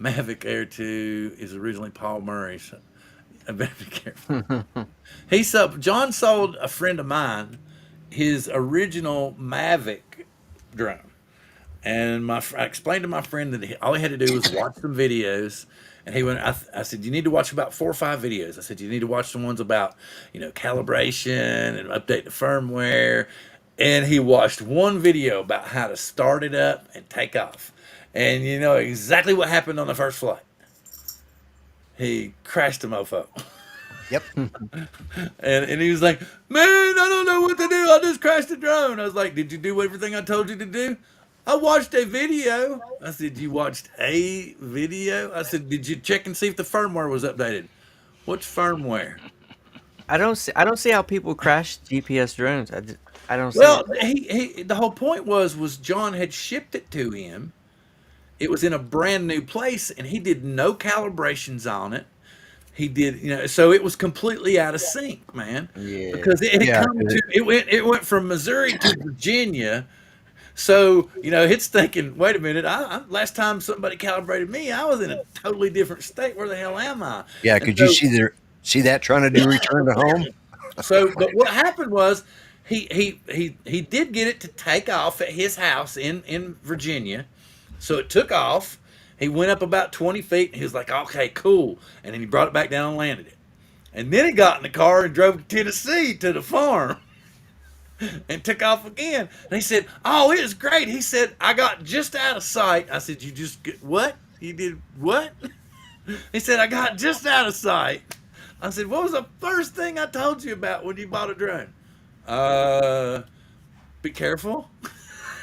[SPEAKER 3] Mavic Air 2 is originally Paul Murray's. I better be careful. John sold a friend of mine his original Mavic drone, and I explained to my friend that all he had to do was watch some videos, and he went. I said, you need to watch about 4 or 5 videos. I said, you need to watch some ones about calibration and update the firmware, and he watched one video about how to start it up and take off, and you know exactly what happened on the first flight. He crashed the mofo.
[SPEAKER 4] Yep.
[SPEAKER 3] And he was like, man, I don't know what to do. I just crashed the drone. I was like, did you do everything I told you to do? I watched a video. I said, you watched a video? I said, did you check and see if the firmware was updated? What's firmware?
[SPEAKER 1] I don't see how people crash GPS drones. I don't see
[SPEAKER 3] Well,
[SPEAKER 1] it.
[SPEAKER 3] the whole point was John had shipped it to him. It was in a brand new place, and he did no calibrations on it. He did, so it was completely out of sync, man.
[SPEAKER 1] Yeah.
[SPEAKER 3] Because it went from Missouri to Virginia. So, it's thinking, wait a minute, last time somebody calibrated me, I was in a totally different state. Where the hell am I?
[SPEAKER 4] Yeah,
[SPEAKER 3] And
[SPEAKER 4] could
[SPEAKER 3] so,
[SPEAKER 4] you see that trying to do return to home?
[SPEAKER 3] but what happened was he did get it to take off at his house in Virginia. So it took off. He went up about 20 feet. And he was like, okay, cool. And then he brought it back down and landed it. And then he got in the car and drove to Tennessee to the farm and took off again. And he said, oh, it was great. He said, I got just out of sight. I said, what? You did what? He said, I got just out of sight. I said, what was the first thing I told you about when you bought a drone? Be careful.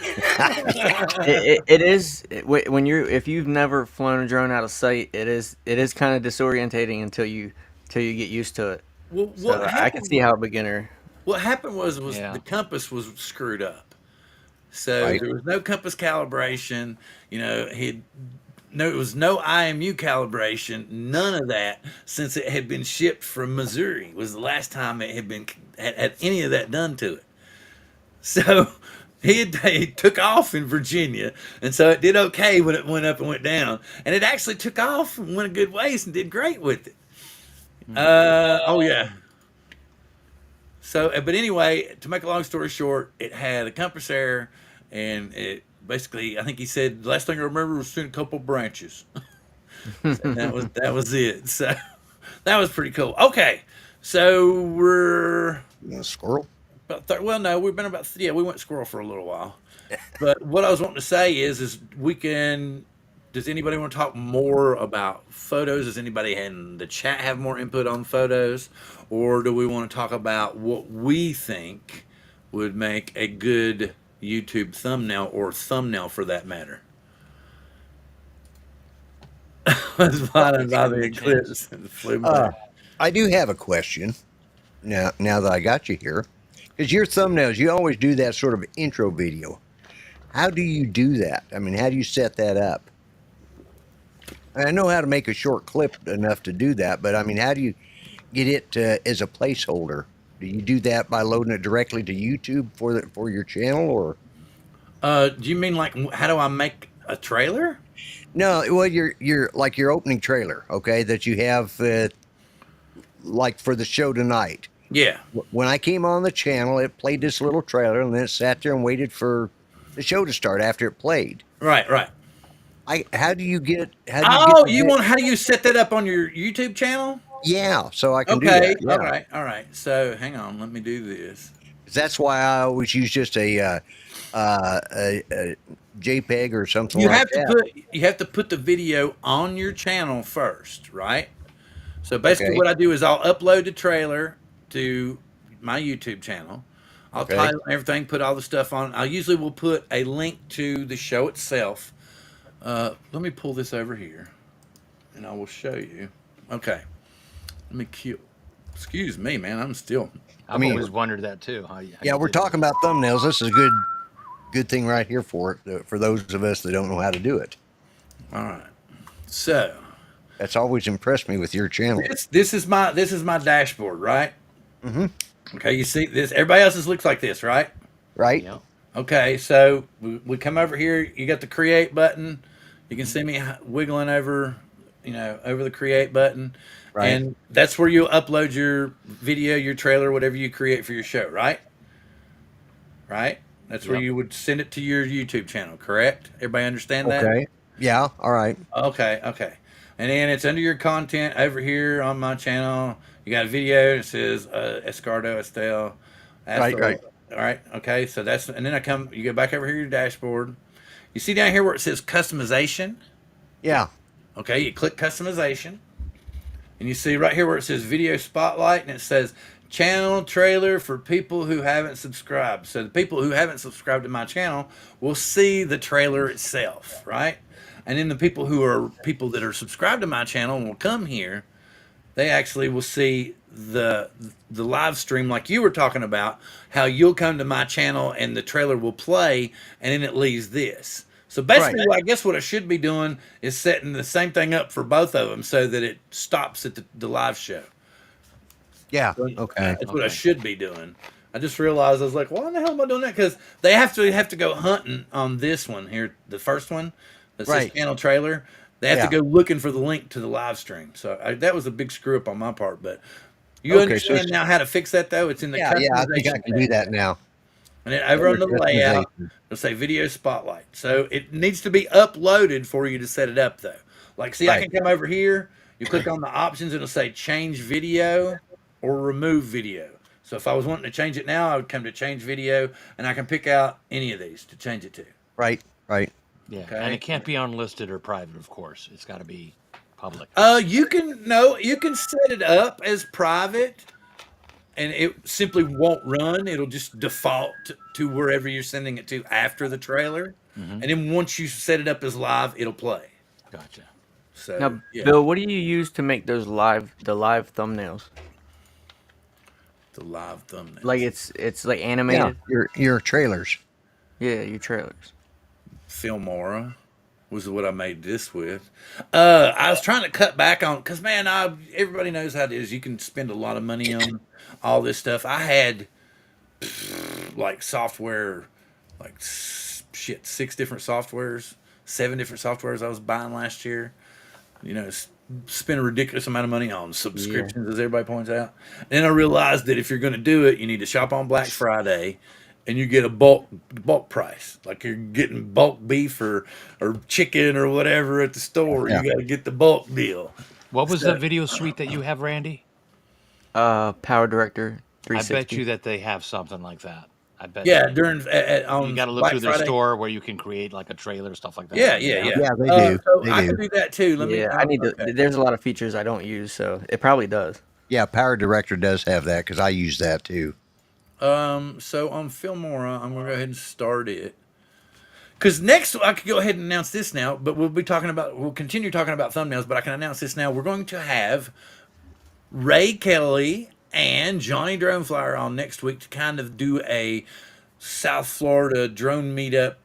[SPEAKER 1] It is when if you've never flown a drone out of sight, it is kind of disorientating until you get used to it.
[SPEAKER 3] Well,
[SPEAKER 1] So I can see how a beginner.
[SPEAKER 3] What happened was
[SPEAKER 2] Yeah.
[SPEAKER 3] the compass was screwed up. So
[SPEAKER 4] Right.
[SPEAKER 3] there was no compass calibration. It was no IMU calibration. None of that since it had been shipped from Missouri was the last time it had any of that done to it. So he took off in Virginia, and so it did okay when it went up and went down, and it actually took off and went a good ways and did great with it. Oh yeah. So, but anyway, to make a long story short, it had a compass error, and it basically, I think he said, the last thing I remember was seeing a couple branches. And that was it. So, That was pretty cool. Okay, so we're
[SPEAKER 4] Squirrel.
[SPEAKER 3] about well, no, we've been about we went squirrel for a little while. But what I was wanting to say is we can. Does anybody want to talk more about photos? Does anybody in the chat have more input on photos, or do we want to talk about what we think would make a good YouTube thumbnail or thumbnail for that matter? Was blinded by the eclipse and flew by.
[SPEAKER 4] I do have a question now that I got you here, because your thumbnails, you always do that sort of intro video. How do you do that? I mean, how do you set that up? I know how to make a short clip enough to do that, but I mean, how do you get it as a placeholder? Do you do that by loading it directly to YouTube for your channel, or?
[SPEAKER 3] Do you mean like how do I make a trailer?
[SPEAKER 4] No, well, your like your opening trailer, okay, that you have like for the show tonight.
[SPEAKER 3] Yeah.
[SPEAKER 4] When I came on the channel, it played this little trailer, and then it sat there and waited for the show to start after it played.
[SPEAKER 3] Right.
[SPEAKER 4] How do you get?
[SPEAKER 3] How do you set that up on your YouTube channel?
[SPEAKER 4] Yeah, so I can do that. Yeah.
[SPEAKER 3] All right. So hang on, let me do this.
[SPEAKER 4] That's why I always use just a JPEG or something
[SPEAKER 3] You
[SPEAKER 4] like
[SPEAKER 3] have
[SPEAKER 4] that.
[SPEAKER 3] you have to put the video on your channel first, right? So basically,
[SPEAKER 4] Okay.
[SPEAKER 3] what I do is I'll upload the trailer to my YouTube channel. I'll
[SPEAKER 4] Okay.
[SPEAKER 3] title everything, put all the stuff on. I usually will put a link to the show itself. Let me pull this over here, and I will show you. Okay, let me cue. Excuse me, man. I'm still.
[SPEAKER 2] I've always wondered that too. How
[SPEAKER 4] Yeah,
[SPEAKER 2] you
[SPEAKER 4] we're
[SPEAKER 2] did
[SPEAKER 4] talking about thumbnails. This is a good thing right here for it, for those of us that don't know how to do it.
[SPEAKER 3] All right. So
[SPEAKER 4] That's always impressed me with your channel.
[SPEAKER 3] this is my dashboard, right?
[SPEAKER 4] Mm-hmm.
[SPEAKER 3] Okay, you see this. Everybody else's looks like this, right?
[SPEAKER 4] Right?
[SPEAKER 2] Yeah.
[SPEAKER 3] Okay, so we come over here. You got the create button. You can see me wiggling over, over the create button.
[SPEAKER 4] Right.
[SPEAKER 3] And that's where you'll upload your video, your trailer, whatever you create for your show, right? Right? That's where
[SPEAKER 2] Yep.
[SPEAKER 3] you would send it to your YouTube channel, correct? Everybody understand that?
[SPEAKER 4] Okay. Yeah. All right.
[SPEAKER 3] Okay. And then it's under your content over here on my channel. You got a video that says Escardo Autel.
[SPEAKER 4] Right.
[SPEAKER 3] All right. Okay. So and then you go back over here to your dashboard. You see down here where it says customization?
[SPEAKER 4] Yeah.
[SPEAKER 3] Okay. You click customization. And you see right here where it says video spotlight, and it says channel trailer for people who haven't subscribed. So the people who haven't subscribed to my channel will see the trailer itself, right? And then the people that are subscribed to my channel and will come here, they actually will see the live stream like you were talking about, how you'll come to my channel and the trailer will play, and then it leaves this. So basically,
[SPEAKER 4] Right.
[SPEAKER 3] I guess what I should be doing is setting the same thing up for both of them so that it stops at the live show.
[SPEAKER 4] Yeah. Okay.
[SPEAKER 3] That's what I should be doing. I just realized I was like, why in the hell am I doing that? Because they have to go hunting on this one here, the first one that says
[SPEAKER 4] Right.
[SPEAKER 3] channel trailer. They have
[SPEAKER 4] Yeah.
[SPEAKER 3] to go looking for the link to the live stream. So that was a big screw up on my part. But you
[SPEAKER 4] Okay, so
[SPEAKER 3] understand
[SPEAKER 4] it's-
[SPEAKER 3] now how to fix that though. It's in the
[SPEAKER 4] Yeah. I think I
[SPEAKER 3] customization
[SPEAKER 4] can do that now.
[SPEAKER 3] and then over on the layout, it'll say video spotlight. So it needs to be uploaded for you to set it up though. Like, see, I
[SPEAKER 4] Right.
[SPEAKER 3] can come over here. You click on the options, it'll say change video or remove video. So if I was wanting to change it now, I would come to change video, and I can pick out any of these to change it to.
[SPEAKER 4] Right.
[SPEAKER 2] Yeah.
[SPEAKER 3] Okay.
[SPEAKER 2] And it can't be unlisted or private, of course. It's got to be public.
[SPEAKER 3] You can set it up as private, and it simply won't run. It'll just default to wherever you're sending it to after the trailer, and then once you set it up as live, it'll play.
[SPEAKER 2] Gotcha.
[SPEAKER 3] So
[SPEAKER 1] Now,
[SPEAKER 3] yeah,
[SPEAKER 1] Bill, what do you use to make those live thumbnails?
[SPEAKER 3] the live thumbnail.
[SPEAKER 1] Like it's like
[SPEAKER 4] Yeah.
[SPEAKER 1] animated.
[SPEAKER 4] Your trailers.
[SPEAKER 1] Yeah, your trailers.
[SPEAKER 3] Filmora was what I made this with. I was trying to cut back on because man, everybody knows how it is. You can spend a lot of money on all this stuff. I had like software, like 6 different softwares, 7 different softwares I was buying last year. Spend a ridiculous amount of money on subscriptions, as everybody points out. Then I realized that if you're going to do it, you need to shop on Black Friday, and you get a bulk price, like you're getting bulk beef or chicken or whatever at the store.
[SPEAKER 4] Yeah.
[SPEAKER 3] You got to get the bulk deal.
[SPEAKER 2] What was
[SPEAKER 3] So,
[SPEAKER 2] the video suite that you have, Randy?
[SPEAKER 1] Power Director
[SPEAKER 2] I bet
[SPEAKER 1] 360.
[SPEAKER 2] you that they have something like that. I bet
[SPEAKER 3] yeah,
[SPEAKER 2] you.
[SPEAKER 3] during
[SPEAKER 2] You
[SPEAKER 3] on
[SPEAKER 2] got to look
[SPEAKER 3] Black
[SPEAKER 2] through their
[SPEAKER 3] Friday.
[SPEAKER 2] store where you can create like a trailer, stuff like that.
[SPEAKER 3] Yeah,
[SPEAKER 2] And
[SPEAKER 3] yeah,
[SPEAKER 2] yeah,
[SPEAKER 3] yeah.
[SPEAKER 4] Yeah, they do.
[SPEAKER 3] So
[SPEAKER 4] They
[SPEAKER 3] I can
[SPEAKER 4] do.
[SPEAKER 3] do that too. Let me.
[SPEAKER 1] Yeah, I need to.
[SPEAKER 3] Okay.
[SPEAKER 1] There's a lot of features I don't use, so it probably does.
[SPEAKER 4] Yeah, Power Director does have that because I use that too.
[SPEAKER 3] So on Filmora, I'm gonna go ahead and start it. Because next, I could go ahead and announce this now, but we'll continue talking about thumbnails, but I can announce this now. We're going to have Ray Kelly and Johnny Droneflyer on next week to kind of do a South Florida drone meetup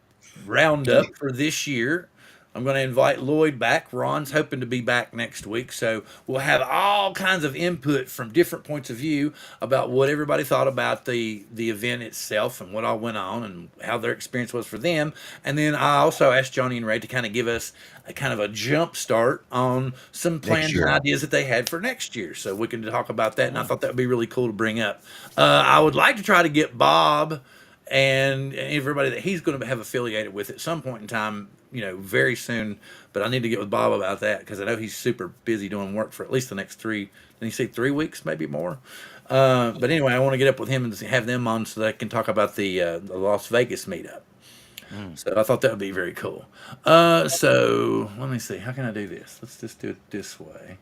[SPEAKER 3] roundup for this year. I'm going to invite Lloyd back. Ron's hoping to be back next week. So we'll have all kinds of input from different points of view about what everybody thought about the event itself and what all went on and how their experience was for them. And then I also asked Johnny and Ray to kind of give us a kind of a jump start on some plans and
[SPEAKER 4] year.
[SPEAKER 3] ideas that they had for next year. So we can talk about that. And I thought that would be really cool to bring up. I would like to try to get Bob and everybody that he's going to have affiliated with at some point in time, very soon. But I need to get with Bob about that because I know he's super busy doing work for at least the next did he say 3 weeks, maybe more? But anyway, I want to get up with him and have them on so that I can talk about the Las Vegas meetup. So I thought that would be very cool. So let me see. How can I do this? Let's just do it this way.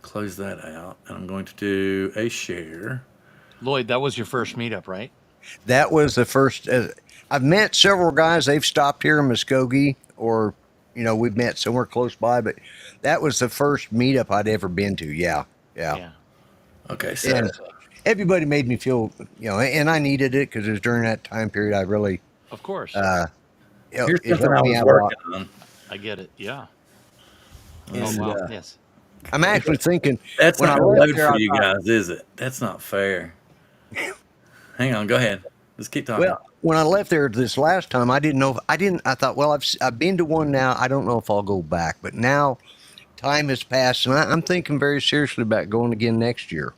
[SPEAKER 3] Close that out. And I'm going to do a share.
[SPEAKER 2] Lloyd, that was your first meetup, right?
[SPEAKER 4] That was the first. I've met several guys. They've stopped here in Muskogee, or we've met somewhere close by. But that was the first meetup I'd ever been to. Yeah.
[SPEAKER 3] Okay, so
[SPEAKER 4] And everybody made me feel, and I needed it because it was during that time period. I really,
[SPEAKER 2] Of course.
[SPEAKER 3] here's
[SPEAKER 4] it
[SPEAKER 3] something I
[SPEAKER 4] helped me
[SPEAKER 3] was
[SPEAKER 4] out a lot.
[SPEAKER 3] working on.
[SPEAKER 2] I get it. Yeah.
[SPEAKER 3] And,
[SPEAKER 2] Oh wow. Yes.
[SPEAKER 4] I'm actually thinking
[SPEAKER 3] That's
[SPEAKER 4] when
[SPEAKER 3] not
[SPEAKER 4] I
[SPEAKER 3] going to
[SPEAKER 4] left
[SPEAKER 3] load
[SPEAKER 4] there,
[SPEAKER 3] for
[SPEAKER 4] I
[SPEAKER 3] you
[SPEAKER 4] thought,
[SPEAKER 3] guys, is it? That's not fair. Hang on, go ahead. Let's keep talking.
[SPEAKER 4] well, when I left there this last time, I didn't know. I thought, well, I've been to one now. I don't know if I'll go back. But now, time has passed, and I'm thinking very seriously about going again next year.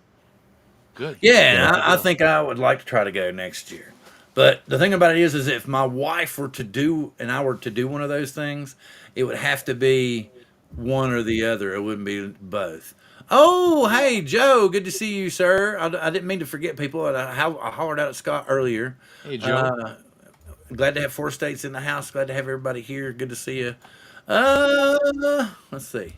[SPEAKER 2] Good.
[SPEAKER 3] Yeah, and
[SPEAKER 2] Good
[SPEAKER 3] I
[SPEAKER 2] deal.
[SPEAKER 3] think I would like to try to go next year. But the thing about it is if my wife were to do and I were to do one of those things, it would have to be one or the other. It wouldn't be both. Oh, hey, Joe. Good to see you, sir. I didn't mean to forget people. I hollered out at Scott earlier.
[SPEAKER 2] Hey, Joe.
[SPEAKER 3] Glad to have 4 states in the house. Glad to have everybody here. Good to see you. Let's see.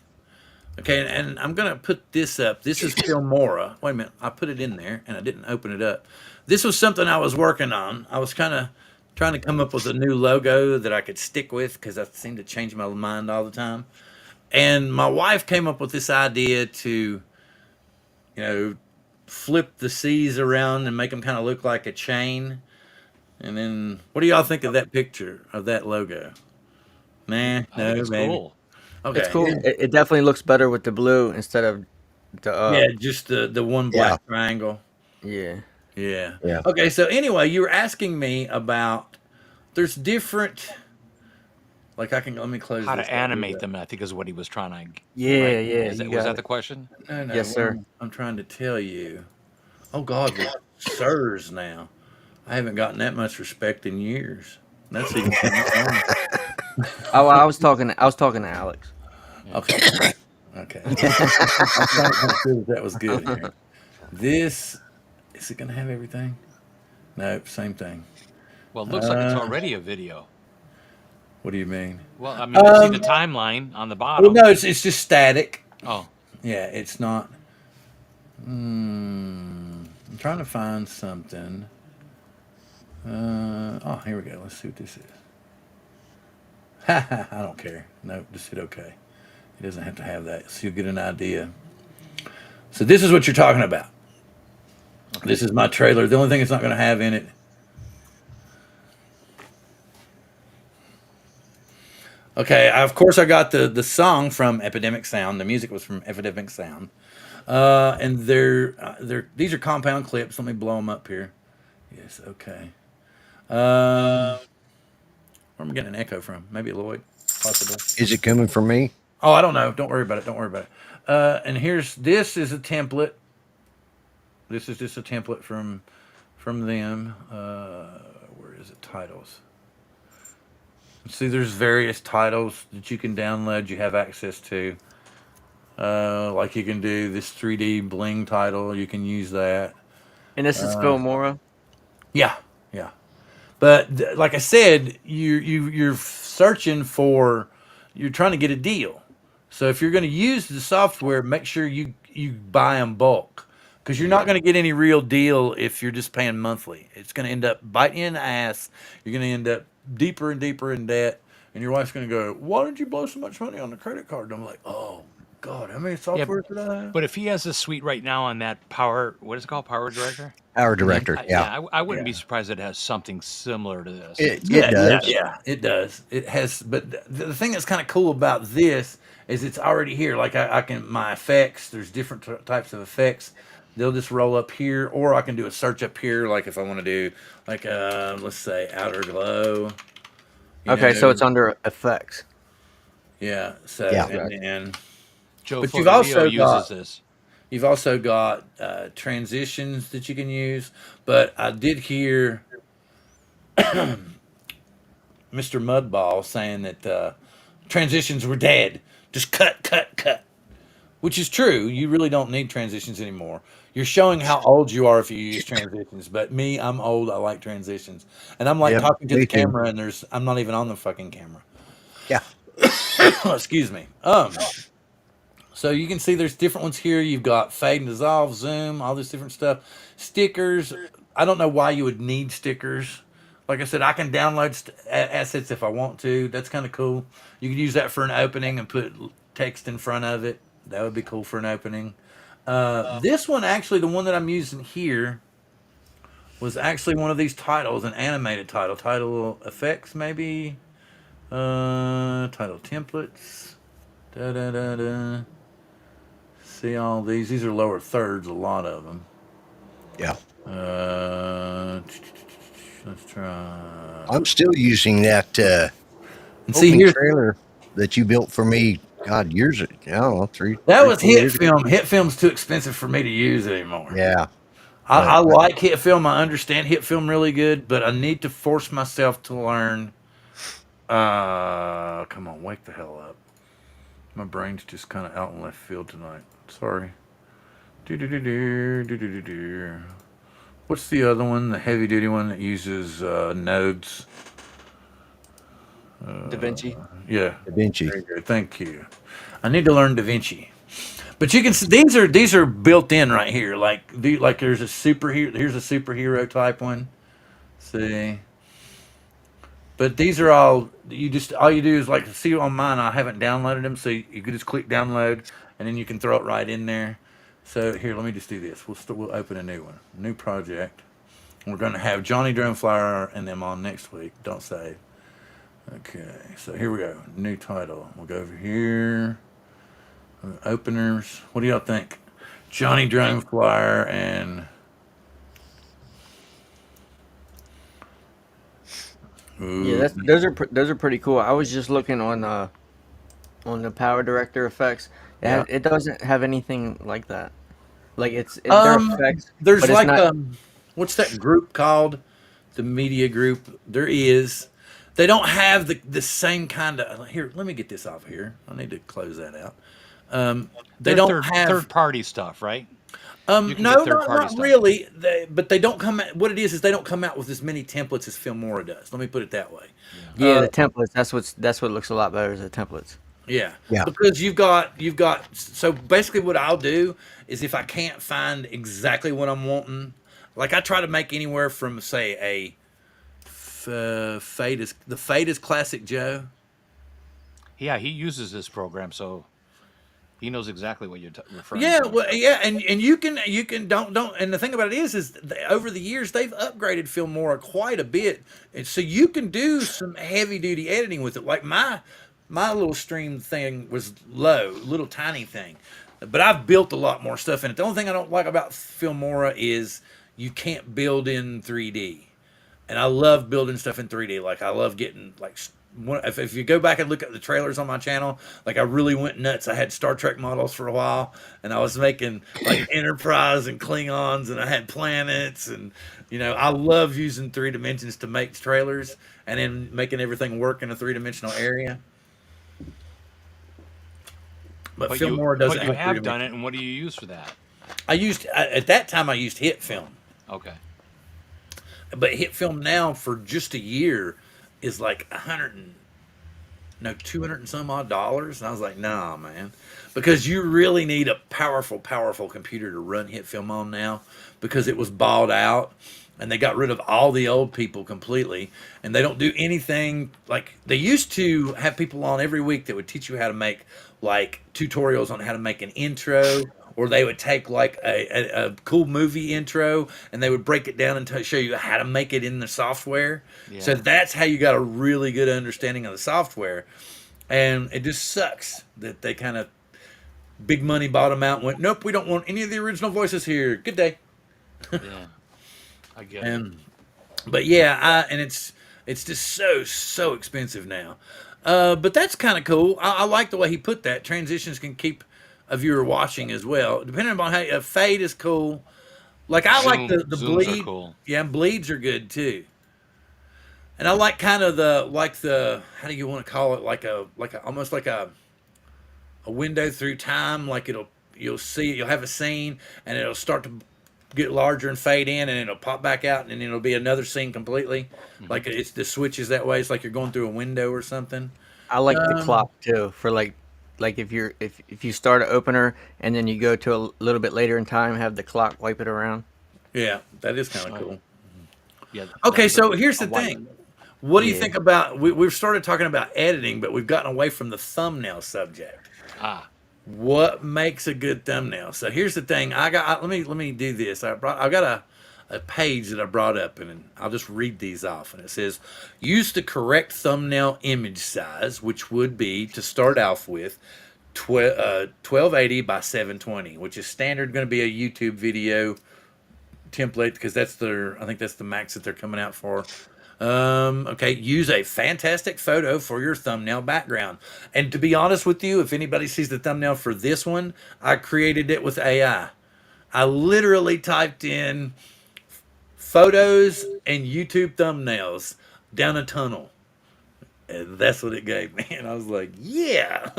[SPEAKER 3] Okay, and I'm gonna put this up. This is Filmora. Wait a minute, I put it in there and I didn't open it up. This was something I was working on. I was kind of trying to come up with a new logo that I could stick with because I seem to change my mind all the time. And my wife came up with this idea to, flip the C's around and make them kind of look like a chain. And then, what do y'all think of that picture of that logo? Nah,
[SPEAKER 2] I think
[SPEAKER 3] no,
[SPEAKER 2] it's
[SPEAKER 3] maybe.
[SPEAKER 2] cool.
[SPEAKER 3] Okay.
[SPEAKER 1] It's cool. It definitely looks better with the blue instead of the
[SPEAKER 3] Yeah, just the one black triangle.
[SPEAKER 1] yeah.
[SPEAKER 3] Yeah.
[SPEAKER 4] Yeah.
[SPEAKER 3] Okay, so anyway, you were asking me about there's different let me close
[SPEAKER 2] How
[SPEAKER 3] this
[SPEAKER 2] to
[SPEAKER 3] out.
[SPEAKER 2] animate them, I think, is what he was trying to.
[SPEAKER 1] Yeah,
[SPEAKER 2] right?
[SPEAKER 1] yeah.
[SPEAKER 2] Was
[SPEAKER 1] You
[SPEAKER 2] that
[SPEAKER 1] got it.
[SPEAKER 2] the question?
[SPEAKER 3] No, no.
[SPEAKER 1] Yes,
[SPEAKER 3] what
[SPEAKER 1] sir.
[SPEAKER 3] I'm trying to tell you. Oh God, we're sirs now. I haven't gotten that much respect in years. That's even
[SPEAKER 1] Oh, I was talking. I was talking to Alex.
[SPEAKER 3] okay. Okay. I'm trying to make sure that was good here. This is it gonna have everything? Nope, same thing.
[SPEAKER 2] Well, it looks like it's already a video.
[SPEAKER 3] What do you mean?
[SPEAKER 2] Well, I mean, you see the timeline on the
[SPEAKER 3] Well,
[SPEAKER 2] bottom.
[SPEAKER 3] no, it's just static.
[SPEAKER 2] Oh,
[SPEAKER 3] Yeah, it's not. I'm trying to find something. Oh, here we go. Let's see what this is. I don't care. No, just hit OK. It doesn't have to have that, so you'll get an idea. So this is what you're talking about. Okay. This is my trailer. The only thing it's not going to have in it. Okay, of course I got the song from Epidemic Sound. The music was from Epidemic Sound. And these are compound clips. Let me blow them up here. Yes, okay. Where am I getting an echo from? Maybe Lloyd, possibly.
[SPEAKER 4] Is it coming from me?
[SPEAKER 3] Oh, I don't know. Don't worry about it. Don't worry about it. And this is a template. This is just a template from them. Where is it? Titles. See, there's various titles that you can download. You have access to. Like you can do this 3D bling title. You can use that.
[SPEAKER 1] And this is Filmora.
[SPEAKER 3] Yeah, yeah. But like I said, you're searching for, you're trying to get a deal. So if you're going to use the software, make sure you buy in bulk, because you're not going to get any real deal if you're just paying monthly. It's going to end up biting you in the ass. You're going to end up deeper and deeper in debt, and your wife's going to go, "Why did you blow so much money on the credit card?" And I'm like, "Oh God, how many
[SPEAKER 2] Yeah,
[SPEAKER 3] softwares did I have?"
[SPEAKER 2] but if he has a suite right now on that power, what is it called, Power Director?
[SPEAKER 4] Our director. Yeah.
[SPEAKER 2] I wouldn't be
[SPEAKER 3] Yeah.
[SPEAKER 2] surprised if it has something similar to this.
[SPEAKER 4] It does.
[SPEAKER 3] Yeah, it does. It has, but the thing that's kind of cool about this is it's already here. Like I can, my effects, there's different types of effects. They'll just roll up here, or I can do a search up here. Like if I want to do, like, let's say outer glow.
[SPEAKER 1] Okay, so
[SPEAKER 3] know.
[SPEAKER 1] it's under effects.
[SPEAKER 3] Yeah. So
[SPEAKER 4] Yeah.
[SPEAKER 3] and
[SPEAKER 2] Joe
[SPEAKER 3] but
[SPEAKER 2] Photo Video uses
[SPEAKER 3] got
[SPEAKER 2] this.
[SPEAKER 3] you've also got transitions that you can use. But I did hear Mr. Mudball saying that transitions were dead. Just cut, cut, cut. Which is true. You really don't need transitions anymore. You're showing how old you are if you use transitions. But me, I'm old. I like transitions, and I'm like
[SPEAKER 4] Yep.
[SPEAKER 3] talking to
[SPEAKER 4] Me
[SPEAKER 3] the
[SPEAKER 4] too.
[SPEAKER 3] camera, and I'm not even on the fucking camera.
[SPEAKER 4] Yeah.
[SPEAKER 3] Excuse me. So you can see there's different ones here. You've got fade and dissolve, zoom, all this different stuff. Stickers. I don't know why you would need stickers. Like I said, I can download assets if I want to. That's kind of cool. You could use that for an opening and put text in front of it. That would be cool for an opening. This one, actually, the one that I'm using here, was actually one of these titles, an animated title. Title effects, maybe. Title templates. Da da da da. See all these? These are lower thirds, a lot of them.
[SPEAKER 4] Yeah.
[SPEAKER 3] Let's try.
[SPEAKER 4] I'm still using that
[SPEAKER 3] And see
[SPEAKER 4] opening
[SPEAKER 3] here,
[SPEAKER 4] trailer that you built for me. God, years ago. I don't know,
[SPEAKER 3] that
[SPEAKER 4] three,
[SPEAKER 3] was
[SPEAKER 4] 4
[SPEAKER 3] hit
[SPEAKER 4] years ago.
[SPEAKER 3] film. Hit film's too expensive for me to use anymore.
[SPEAKER 4] Yeah.
[SPEAKER 3] I
[SPEAKER 4] But
[SPEAKER 3] like hit film. I understand hit film really good, but I need to force myself to learn. Come on, wake the hell up. My brain's just kind of out in left field tonight. Sorry. Do. What's the other one? The heavy duty one that uses nodes.
[SPEAKER 1] Da Vinci.
[SPEAKER 3] Yeah.
[SPEAKER 4] Da Vinci.
[SPEAKER 3] Very good. Thank you. I need to learn Da Vinci. But you can see these are built in right here. Like there's a superhero. Here's a superhero type one. See. But these are all all you do is, like, see on mine. I haven't downloaded them, so you can just click download, and then you can throw it right in there. So here, let me just do this. We'll open a new one, new project. We're going to have Johnny Drumflower and them on next week. Don't save. Okay, so here we go. New title. We'll go over here. Openers. What do y'all think? Johnny Drumflower and. Ooh.
[SPEAKER 1] Yeah, those are pretty cool. I was just looking on the Power Director effects.
[SPEAKER 3] Yeah.
[SPEAKER 1] It doesn't have anything like that. Like they're effects,
[SPEAKER 3] There's
[SPEAKER 1] but it's
[SPEAKER 3] like
[SPEAKER 1] not.
[SPEAKER 3] what's that group called? The media group. There is. They don't have the same kind of. Here, let me get this off here. I need to close that out. They
[SPEAKER 2] They're
[SPEAKER 3] don't have
[SPEAKER 2] third party stuff, right? You can
[SPEAKER 3] no,
[SPEAKER 2] get third-party
[SPEAKER 3] not
[SPEAKER 2] stuff.
[SPEAKER 3] really. But they don't come out. What it is they don't come out with as many templates as Filmora does. Let me put it that way.
[SPEAKER 1] Yeah, the templates. That's what looks a lot better is the templates.
[SPEAKER 3] Yeah.
[SPEAKER 4] Yeah.
[SPEAKER 3] Because you've got so basically what I'll do is, if I can't find exactly what I'm wanting, like I try to make anywhere from, say, a fade is classic Joe.
[SPEAKER 2] Yeah, he uses this program, so he knows exactly what you're referring
[SPEAKER 3] Yeah,
[SPEAKER 2] to.
[SPEAKER 3] well, yeah, and you can don't, and the thing about it is over the years they've upgraded Filmora quite a bit, and so you can do some heavy duty editing with it. Like my little stream thing was little tiny thing, but I've built a lot more stuff in it. The only thing I don't like about Filmora is you can't build in 3D, and I love building stuff in 3D. Like I love getting if you go back and look at the trailers on my channel, like I really went nuts. I had Star Trek models for a while, and I was making like Enterprise and Klingons, and I had planets, and I love using 3 dimensions to make trailers, and then making everything work in a 3-dimensional area. But
[SPEAKER 2] But you
[SPEAKER 3] Filmora doesn't
[SPEAKER 2] but you
[SPEAKER 3] have
[SPEAKER 2] have
[SPEAKER 3] 3D
[SPEAKER 2] done
[SPEAKER 3] making.
[SPEAKER 2] it, and what do you use for that?
[SPEAKER 3] At that time I used Hit Film.
[SPEAKER 2] Okay.
[SPEAKER 3] But Hit Film now for just a year is like 200 and some odd dollars. And I was like, nah, man. Because you really need a powerful, powerful computer to run Hit Film on now because it was bought out and they got rid of all the old people completely. And they don't do anything like they used to have people on every week that would teach you how to make like tutorials on how to make an intro. Or they would take like a cool movie intro and they would break it down and show you how to make it in the software. So
[SPEAKER 2] Yeah.
[SPEAKER 3] that's how you got a really good understanding of the software. And it just sucks that they kind of big money bottom out and went, nope, we don't want any of the original voices here. Good day.
[SPEAKER 2] Yeah. I get it.
[SPEAKER 3] And but yeah, and it's just so expensive now. But that's kind of cool. I like the way he put that. Transitions can keep a viewer watching as well, depending on how a fade is cool. Like I like the
[SPEAKER 2] Zooms are
[SPEAKER 3] bleed.
[SPEAKER 2] cool.
[SPEAKER 3] Yeah, bleeds are good too. And I like kind of the how do you want to call it like a almost like a window through time. Like you'll see you'll have a scene and it'll start to get larger and fade in and it'll pop back out and then it'll be another scene completely. Like it's the switches that way. It's like you're going through a window or something.
[SPEAKER 1] I like the
[SPEAKER 3] Um,
[SPEAKER 1] clock too for like if you start an opener and then you go to a little bit later in time, have the clock wipe it around.
[SPEAKER 3] Yeah, that is kind of
[SPEAKER 2] Oh,
[SPEAKER 3] cool.
[SPEAKER 2] yeah.
[SPEAKER 3] Okay, so here's
[SPEAKER 2] a
[SPEAKER 3] the
[SPEAKER 2] white.
[SPEAKER 3] thing. What do you
[SPEAKER 1] Yeah.
[SPEAKER 3] think about we've started talking about editing, but we've gotten away from the thumbnail subject.
[SPEAKER 2] Ah.
[SPEAKER 3] What makes a good thumbnail? So here's the thing. Let me do this. I've got a page that I brought up, and I'll just read these off. And it says, use the correct thumbnail image size, which would be to start off with 1280 by 720, which is standard going to be a YouTube video template because I think that's the max that they're coming out for. Okay, use a fantastic photo for your thumbnail background. And to be honest with you, if anybody sees the thumbnail for this one, I created it with AI. I literally typed in photos and YouTube thumbnails down a tunnel. And that's what it gave me. And I was like, yeah.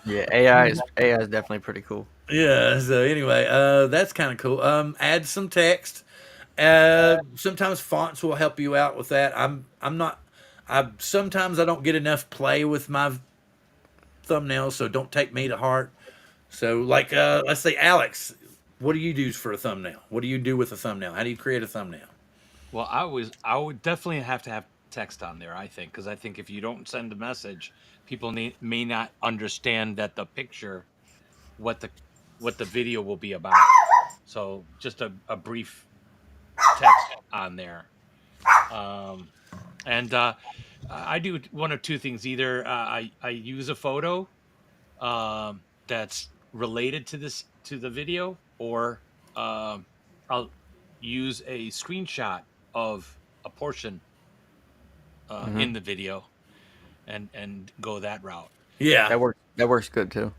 [SPEAKER 1] Yeah, AI is definitely pretty cool.
[SPEAKER 3] Yeah, so anyway, that's kind of cool. Add some text. Sometimes fonts will help you out with that. I'm not. Sometimes I don't get enough play with my thumbnails, so don't take me to heart. So, like, let's say Alex, what do you do for a thumbnail? What do you do with a thumbnail? How do you create a thumbnail?
[SPEAKER 2] Well, I would definitely have to have text on there, I think, because I think if you don't send a message, people may not understand that the picture, what the video will be about. So just a brief text on there. And I do one of two things. Either I use a photo that's related to the video, or I'll use a screenshot of a portion in the video and go that route.
[SPEAKER 3] Yeah,
[SPEAKER 1] That works good too.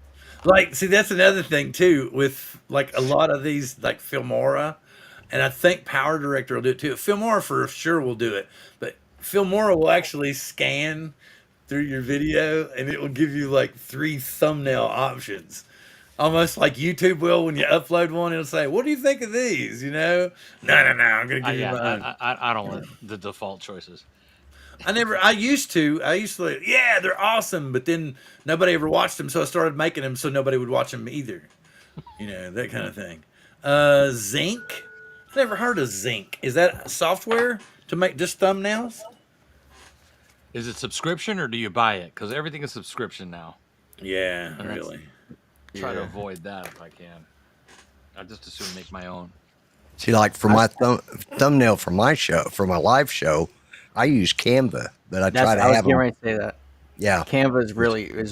[SPEAKER 3] like, see, that's another thing too with like a lot of these, like Filmora, and I think Power Director will do it too. Filmora for sure will do it, but Filmora will actually scan through your video and it will give you like 3 thumbnail options. Almost like YouTube will when you upload one, it'll say, "What do you think of these?" You know? No, I'm gonna give you
[SPEAKER 2] Yeah,
[SPEAKER 3] my own.
[SPEAKER 2] I don't want the default choices.
[SPEAKER 3] I used to, yeah, they're awesome, but then nobody ever watched them, so I started making them so nobody would watch them either. You know, that kind of thing. Zinc. I never heard of Zinc. Is that software to make just thumbnails?
[SPEAKER 2] Is it subscription or do you buy it? Because everything is subscription now.
[SPEAKER 3] Yeah,
[SPEAKER 2] And that's-
[SPEAKER 3] really.
[SPEAKER 2] Try to
[SPEAKER 1] Yeah.
[SPEAKER 2] avoid that if I can. I just assume make my own.
[SPEAKER 4] See, like for my thumbnail for my show, for my live show, I use Canva, but I try to
[SPEAKER 1] I was
[SPEAKER 4] have
[SPEAKER 1] getting
[SPEAKER 4] them.
[SPEAKER 1] ready to say that.
[SPEAKER 4] Yeah,
[SPEAKER 1] Canva is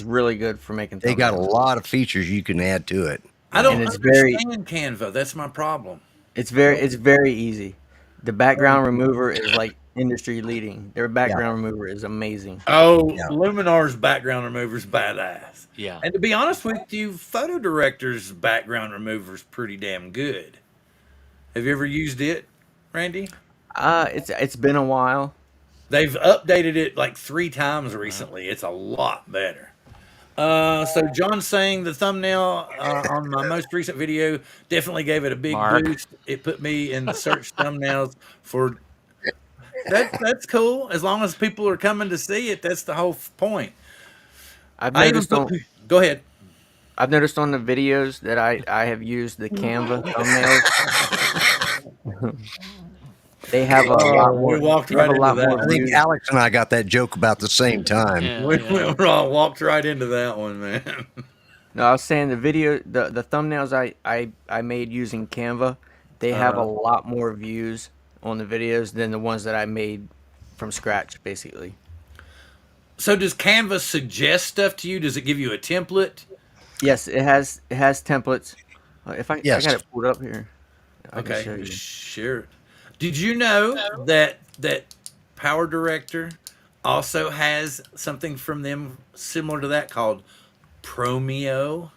[SPEAKER 1] really good for making.
[SPEAKER 4] they got a
[SPEAKER 1] thumbnails.
[SPEAKER 4] lot of features you can add to it.
[SPEAKER 3] I don't
[SPEAKER 1] And it's very-
[SPEAKER 3] understand Canva. That's my problem.
[SPEAKER 1] It's very easy. The background remover is like industry leading. Their background remover is amazing.
[SPEAKER 3] Oh,
[SPEAKER 4] Yeah.
[SPEAKER 3] Luminar's background remover's badass.
[SPEAKER 2] Yeah.
[SPEAKER 3] And to be honest with you, Photo Director's background remover's pretty damn good. Have you ever used it, Randy?
[SPEAKER 1] It's been a while.
[SPEAKER 3] They've updated it like 3 times recently. It's a lot better. So John's saying the thumbnail on my most recent video definitely gave it a big
[SPEAKER 2] Mark.
[SPEAKER 3] boost. It put me in the search thumbnails for that. That's cool. As long as people are coming to see it, that's the whole point.
[SPEAKER 1] I've
[SPEAKER 3] I even
[SPEAKER 1] noticed
[SPEAKER 3] put.
[SPEAKER 1] on
[SPEAKER 3] Go ahead.
[SPEAKER 1] I've noticed on the videos that I have used the Canva thumbnails. They have a lot
[SPEAKER 3] We
[SPEAKER 1] more.
[SPEAKER 3] walked
[SPEAKER 1] They have
[SPEAKER 3] right
[SPEAKER 1] a
[SPEAKER 3] into
[SPEAKER 1] lot
[SPEAKER 3] that
[SPEAKER 1] more
[SPEAKER 4] I
[SPEAKER 3] one.
[SPEAKER 4] think
[SPEAKER 1] views.
[SPEAKER 4] Alex and I got that joke about the same time.
[SPEAKER 2] Yeah,
[SPEAKER 3] We
[SPEAKER 2] yeah.
[SPEAKER 3] walked right into that one, man.
[SPEAKER 1] No, I was saying the thumbnails I made using Canva, they have a lot more views on the videos than the ones that I made from scratch, basically.
[SPEAKER 3] So does Canva suggest stuff to you? Does it give you a template?
[SPEAKER 1] Yes, it has templates. If I
[SPEAKER 4] Yes.
[SPEAKER 1] got it pulled up here, I can
[SPEAKER 3] Okay,
[SPEAKER 1] show
[SPEAKER 3] just
[SPEAKER 1] you.
[SPEAKER 3] share it. Did you know that Power Director also has something from them similar to that called Promeo?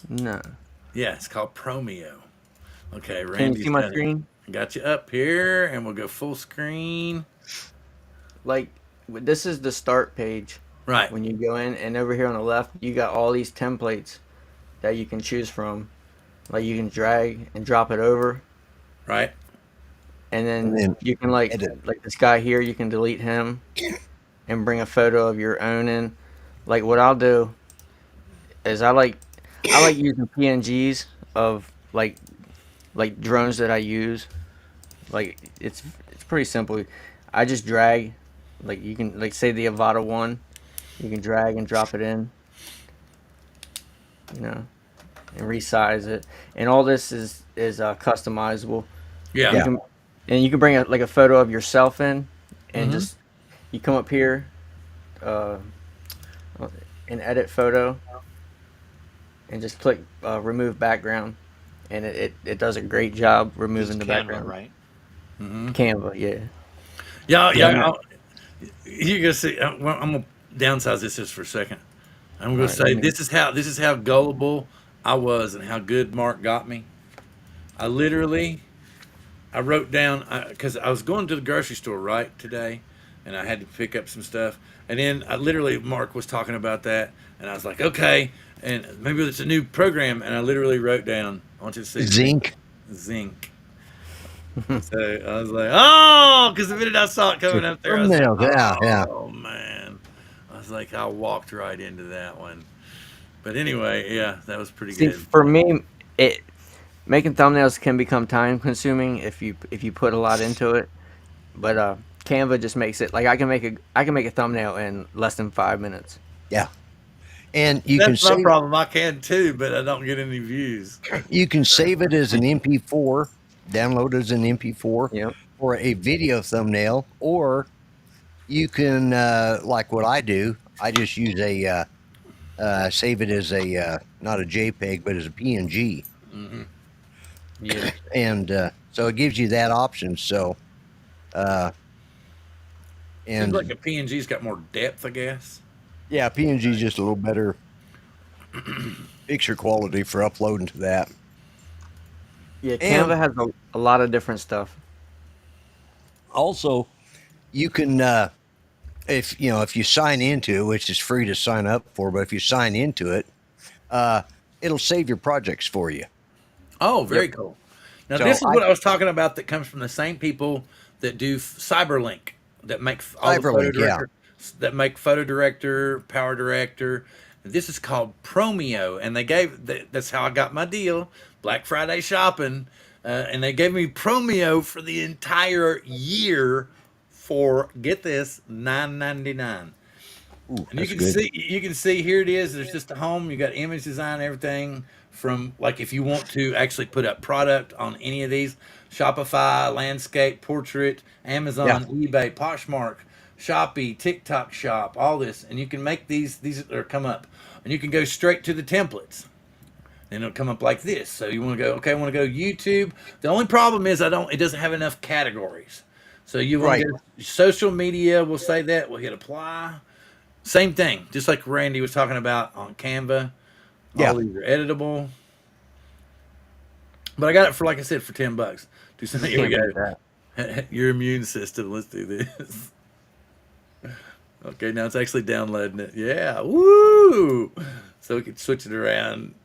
[SPEAKER 1] No,
[SPEAKER 3] Yeah, it's called Promeo. Okay,
[SPEAKER 1] can you see
[SPEAKER 3] Randy's
[SPEAKER 1] my
[SPEAKER 3] got it.
[SPEAKER 1] screen?
[SPEAKER 3] Got you up here, and we'll go full screen.
[SPEAKER 1] Like this is the start page
[SPEAKER 3] Right,
[SPEAKER 1] when you go in, and over here on the left, you got all these templates that you can choose from. Like you can drag and drop it over,
[SPEAKER 3] right.
[SPEAKER 1] and
[SPEAKER 4] And
[SPEAKER 1] then
[SPEAKER 4] then
[SPEAKER 1] you can like
[SPEAKER 4] edit.
[SPEAKER 1] this guy here, you can delete him and bring a photo of your own in. Like what I'll do is I like using PNGs of like drones that I use. Like it's pretty simple. I just drag, like you can like say the Avata one, you can drag and drop it in, you know, and resize it. And all this is customizable.
[SPEAKER 3] Yeah.
[SPEAKER 1] You
[SPEAKER 4] Yeah.
[SPEAKER 1] can and you can bring like a photo of yourself in, and
[SPEAKER 3] Mm-hmm.
[SPEAKER 1] just you come up here, uh, and edit photo, and just click remove background, and it does a great job
[SPEAKER 2] This is
[SPEAKER 1] removing the
[SPEAKER 2] Canva,
[SPEAKER 1] background.
[SPEAKER 2] right?
[SPEAKER 3] Mm-hmm.
[SPEAKER 1] Canva, yeah.
[SPEAKER 3] Yeah,
[SPEAKER 1] Yeah,
[SPEAKER 3] yeah. You're gonna see. Well, I'm gonna downsize this just for a second. I'm
[SPEAKER 1] all
[SPEAKER 3] gonna
[SPEAKER 1] right, let
[SPEAKER 3] say
[SPEAKER 1] me.
[SPEAKER 3] this is how gullible I was and how good Mark got me. I literally I wrote down because I was going to the grocery store right today, and I had to pick up some stuff. And then I literally Mark was talking about that, and I was like, okay, and maybe it's a new program. And I literally wrote down. I want you to see
[SPEAKER 4] Zinc.
[SPEAKER 3] zinc. So I was like, oh, because the minute I saw it
[SPEAKER 4] So
[SPEAKER 3] coming up there, I was like,
[SPEAKER 4] thumbnails. Yeah. Yeah.
[SPEAKER 3] oh man. I was like, I walked right into that one. But anyway, yeah, that was pretty
[SPEAKER 1] See,
[SPEAKER 3] good.
[SPEAKER 1] for me, it making thumbnails can become time consuming if you put a lot into it. But Canva just makes it like I can make a thumbnail in less than 5 minutes.
[SPEAKER 4] Yeah. And you can
[SPEAKER 3] That's my
[SPEAKER 4] save
[SPEAKER 3] problem. I can too, but I don't get any views.
[SPEAKER 4] it as an MP4, download as an MP4
[SPEAKER 1] Yep.
[SPEAKER 4] or a video thumbnail, or you can like what I do. I just use save it as a not a JPEG, but as a PNG,
[SPEAKER 1] Yeah.
[SPEAKER 4] and so it gives you that option. So,
[SPEAKER 3] Seems
[SPEAKER 4] and
[SPEAKER 3] like a PNG's got more depth, I guess.
[SPEAKER 4] yeah, PNG is just a little better picture quality for uploading to that.
[SPEAKER 1] Yeah.
[SPEAKER 4] And
[SPEAKER 1] Canva has a lot of different stuff.
[SPEAKER 4] also, you can if you sign into it, which is free to sign up for, but if you sign into it, it'll save your projects for you.
[SPEAKER 3] Oh, very
[SPEAKER 1] Yep.
[SPEAKER 3] cool. Now,
[SPEAKER 4] So
[SPEAKER 3] this is
[SPEAKER 4] I
[SPEAKER 3] what I was talking about that comes from the same people that do Cyberlink, that make all the photo
[SPEAKER 4] Cyberlink, yeah,
[SPEAKER 3] director, that make photo director, power director. This is called Promeo, and that's how I got my deal, Black Friday shopping, and they gave me Promeo for the entire year for, get this, $9.99.
[SPEAKER 4] ooh,
[SPEAKER 3] And
[SPEAKER 4] that's good.
[SPEAKER 3] you can see here it is. There's just a home. You got image design, everything from like if you want to actually put up product on any of these, Shopify, landscape, portrait,
[SPEAKER 4] Yeah,
[SPEAKER 3] Amazon, eBay, Poshmark, Shopee, TikTok Shop, all this, and you can make these or come up, and you can go straight to the templates. And it'll come up like this. So you want to go, okay, I want to go YouTube. The only problem is it doesn't have enough categories. So you want
[SPEAKER 4] right.
[SPEAKER 3] to go social media, we'll say that, we'll hit apply. Same thing, just like Randy was talking about on Canva.
[SPEAKER 4] Yeah,
[SPEAKER 3] All these are editable. But I got it for, like I said, for $10.
[SPEAKER 1] You
[SPEAKER 3] Here we
[SPEAKER 1] can't beat that.
[SPEAKER 3] go. Your immune system. Let's do this. Okay, now it's actually downloading it. Yeah, woo! So we can switch it around.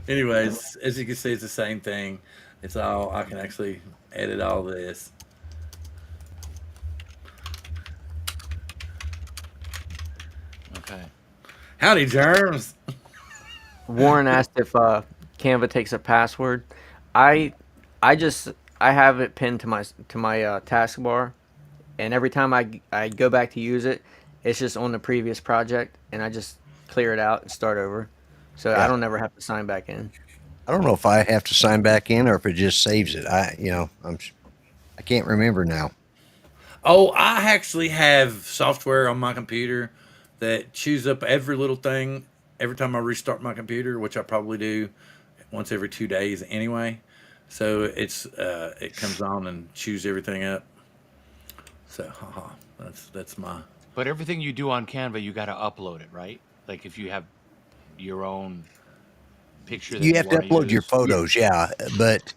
[SPEAKER 3] Anyways, as you can see, it's the same thing. It's all, I can actually edit all this.
[SPEAKER 2] Okay.
[SPEAKER 3] Howdy, Germs.
[SPEAKER 1] Warren asked if Canva takes a password. I I just I have it pinned to my taskbar, and every time I go back to use it, it's just on the previous project, and I just clear it out and start over, so I
[SPEAKER 4] Yeah.
[SPEAKER 1] don't never have to sign back in.
[SPEAKER 4] I don't know if I have to sign back in or if it just saves it. I can't remember now.
[SPEAKER 3] Oh, I actually have software on my computer that chews up every little thing every time I restart my computer, which I probably do once every 2 days anyway. So it comes on and chews everything up. So that's my.
[SPEAKER 2] But everything you do on Canva, you got to upload it, right? Like if you have your own picture that
[SPEAKER 4] You
[SPEAKER 2] you
[SPEAKER 4] have to
[SPEAKER 2] want to
[SPEAKER 4] upload your
[SPEAKER 2] use.
[SPEAKER 4] photos, yeah, but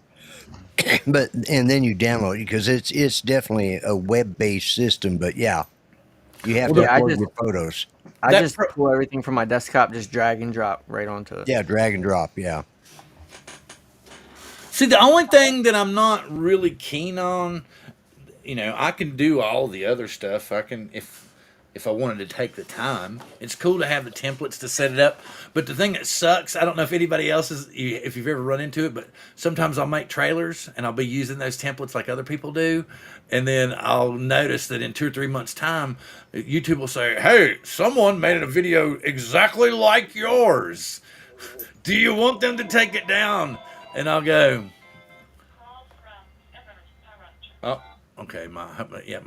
[SPEAKER 4] and then you download it because it's definitely a web-based system. But yeah, you have to
[SPEAKER 1] Yeah,
[SPEAKER 4] upload your photos.
[SPEAKER 1] I
[SPEAKER 3] That
[SPEAKER 1] just pull everything from my desktop, just drag and drop right onto it.
[SPEAKER 4] Yeah, drag and drop. Yeah.
[SPEAKER 3] See, the only thing that I'm not really keen on, I can do all the other stuff. I can if I wanted to take the time. It's cool to have the templates to set it up. But the thing that sucks, I don't know if anybody else if you've ever run into it, but sometimes I'll make trailers and I'll be using those templates like other people do, and then I'll notice that in 2 or 3 months' time, YouTube will say, "Hey, someone made a video exactly like yours. Do you want them to take it down?" And I'll go, "Oh, okay." My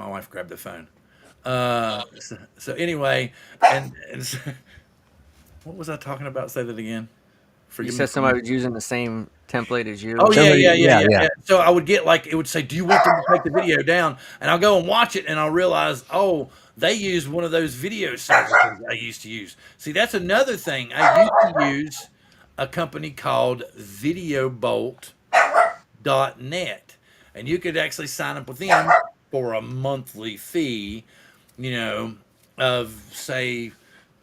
[SPEAKER 3] wife grabbed the phone. So anyway, and so, what was I talking about? Say that again.
[SPEAKER 1] You
[SPEAKER 3] Forgive me.
[SPEAKER 1] said somebody was using the same template as you.
[SPEAKER 3] Oh yeah,
[SPEAKER 4] Somebody,
[SPEAKER 3] yeah. So I would get like it would say, "Do you want them to take the video down?" And I'll go and watch it, and I'll realize, oh, they used one of those video services I used to use. See, that's another thing. I used to use a company called VideoBolt.net, and you could actually sign up with them for a monthly fee, of say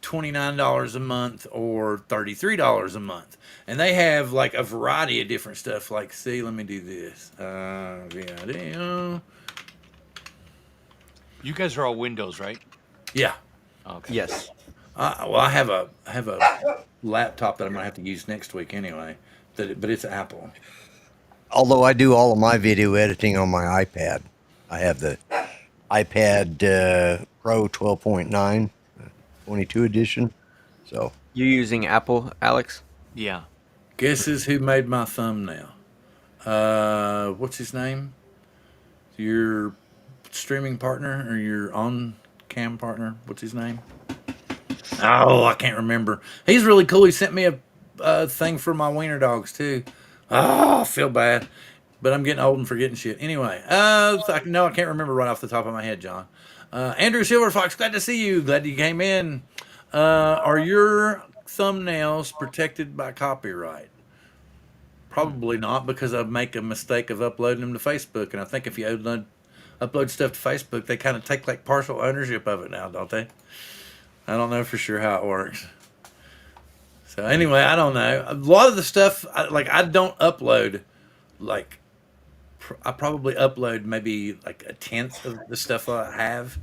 [SPEAKER 3] $29 a month or $33 a month. And they have like a variety of different stuff. Like, see, let me do this. Video.
[SPEAKER 2] You guys are all Windows, right?
[SPEAKER 3] Yeah.
[SPEAKER 2] Okay.
[SPEAKER 1] Yes.
[SPEAKER 3] Well, I have a laptop that I'm gonna have to use next week anyway. But it's Apple.
[SPEAKER 4] although I do all of my video editing on my iPad. I have the iPad Pro 12.9, 22 edition. So
[SPEAKER 1] You using Apple, Alex?
[SPEAKER 2] Yeah.
[SPEAKER 3] Guesses who made my thumbnail? What's his name? Your streaming partner or your on cam partner? What's his name? Oh, I can't remember. He's really cool. He sent me a thing for my wiener dogs too. Oh, I feel bad, but I'm getting old and forgetting shit. Anyway, I can't remember right off the top of my head, John. Andrew Silverfox, glad to see you. Glad you came in. Are your thumbnails protected by copyright? Probably not, because I make a mistake of uploading them to Facebook, and I think if you upload stuff to Facebook, they kind of take like partial ownership of it now, don't they? I don't know for sure how it works. So anyway, I don't know. A lot of the stuff, I don't upload, like, I probably upload maybe like a tenth of the stuff I have.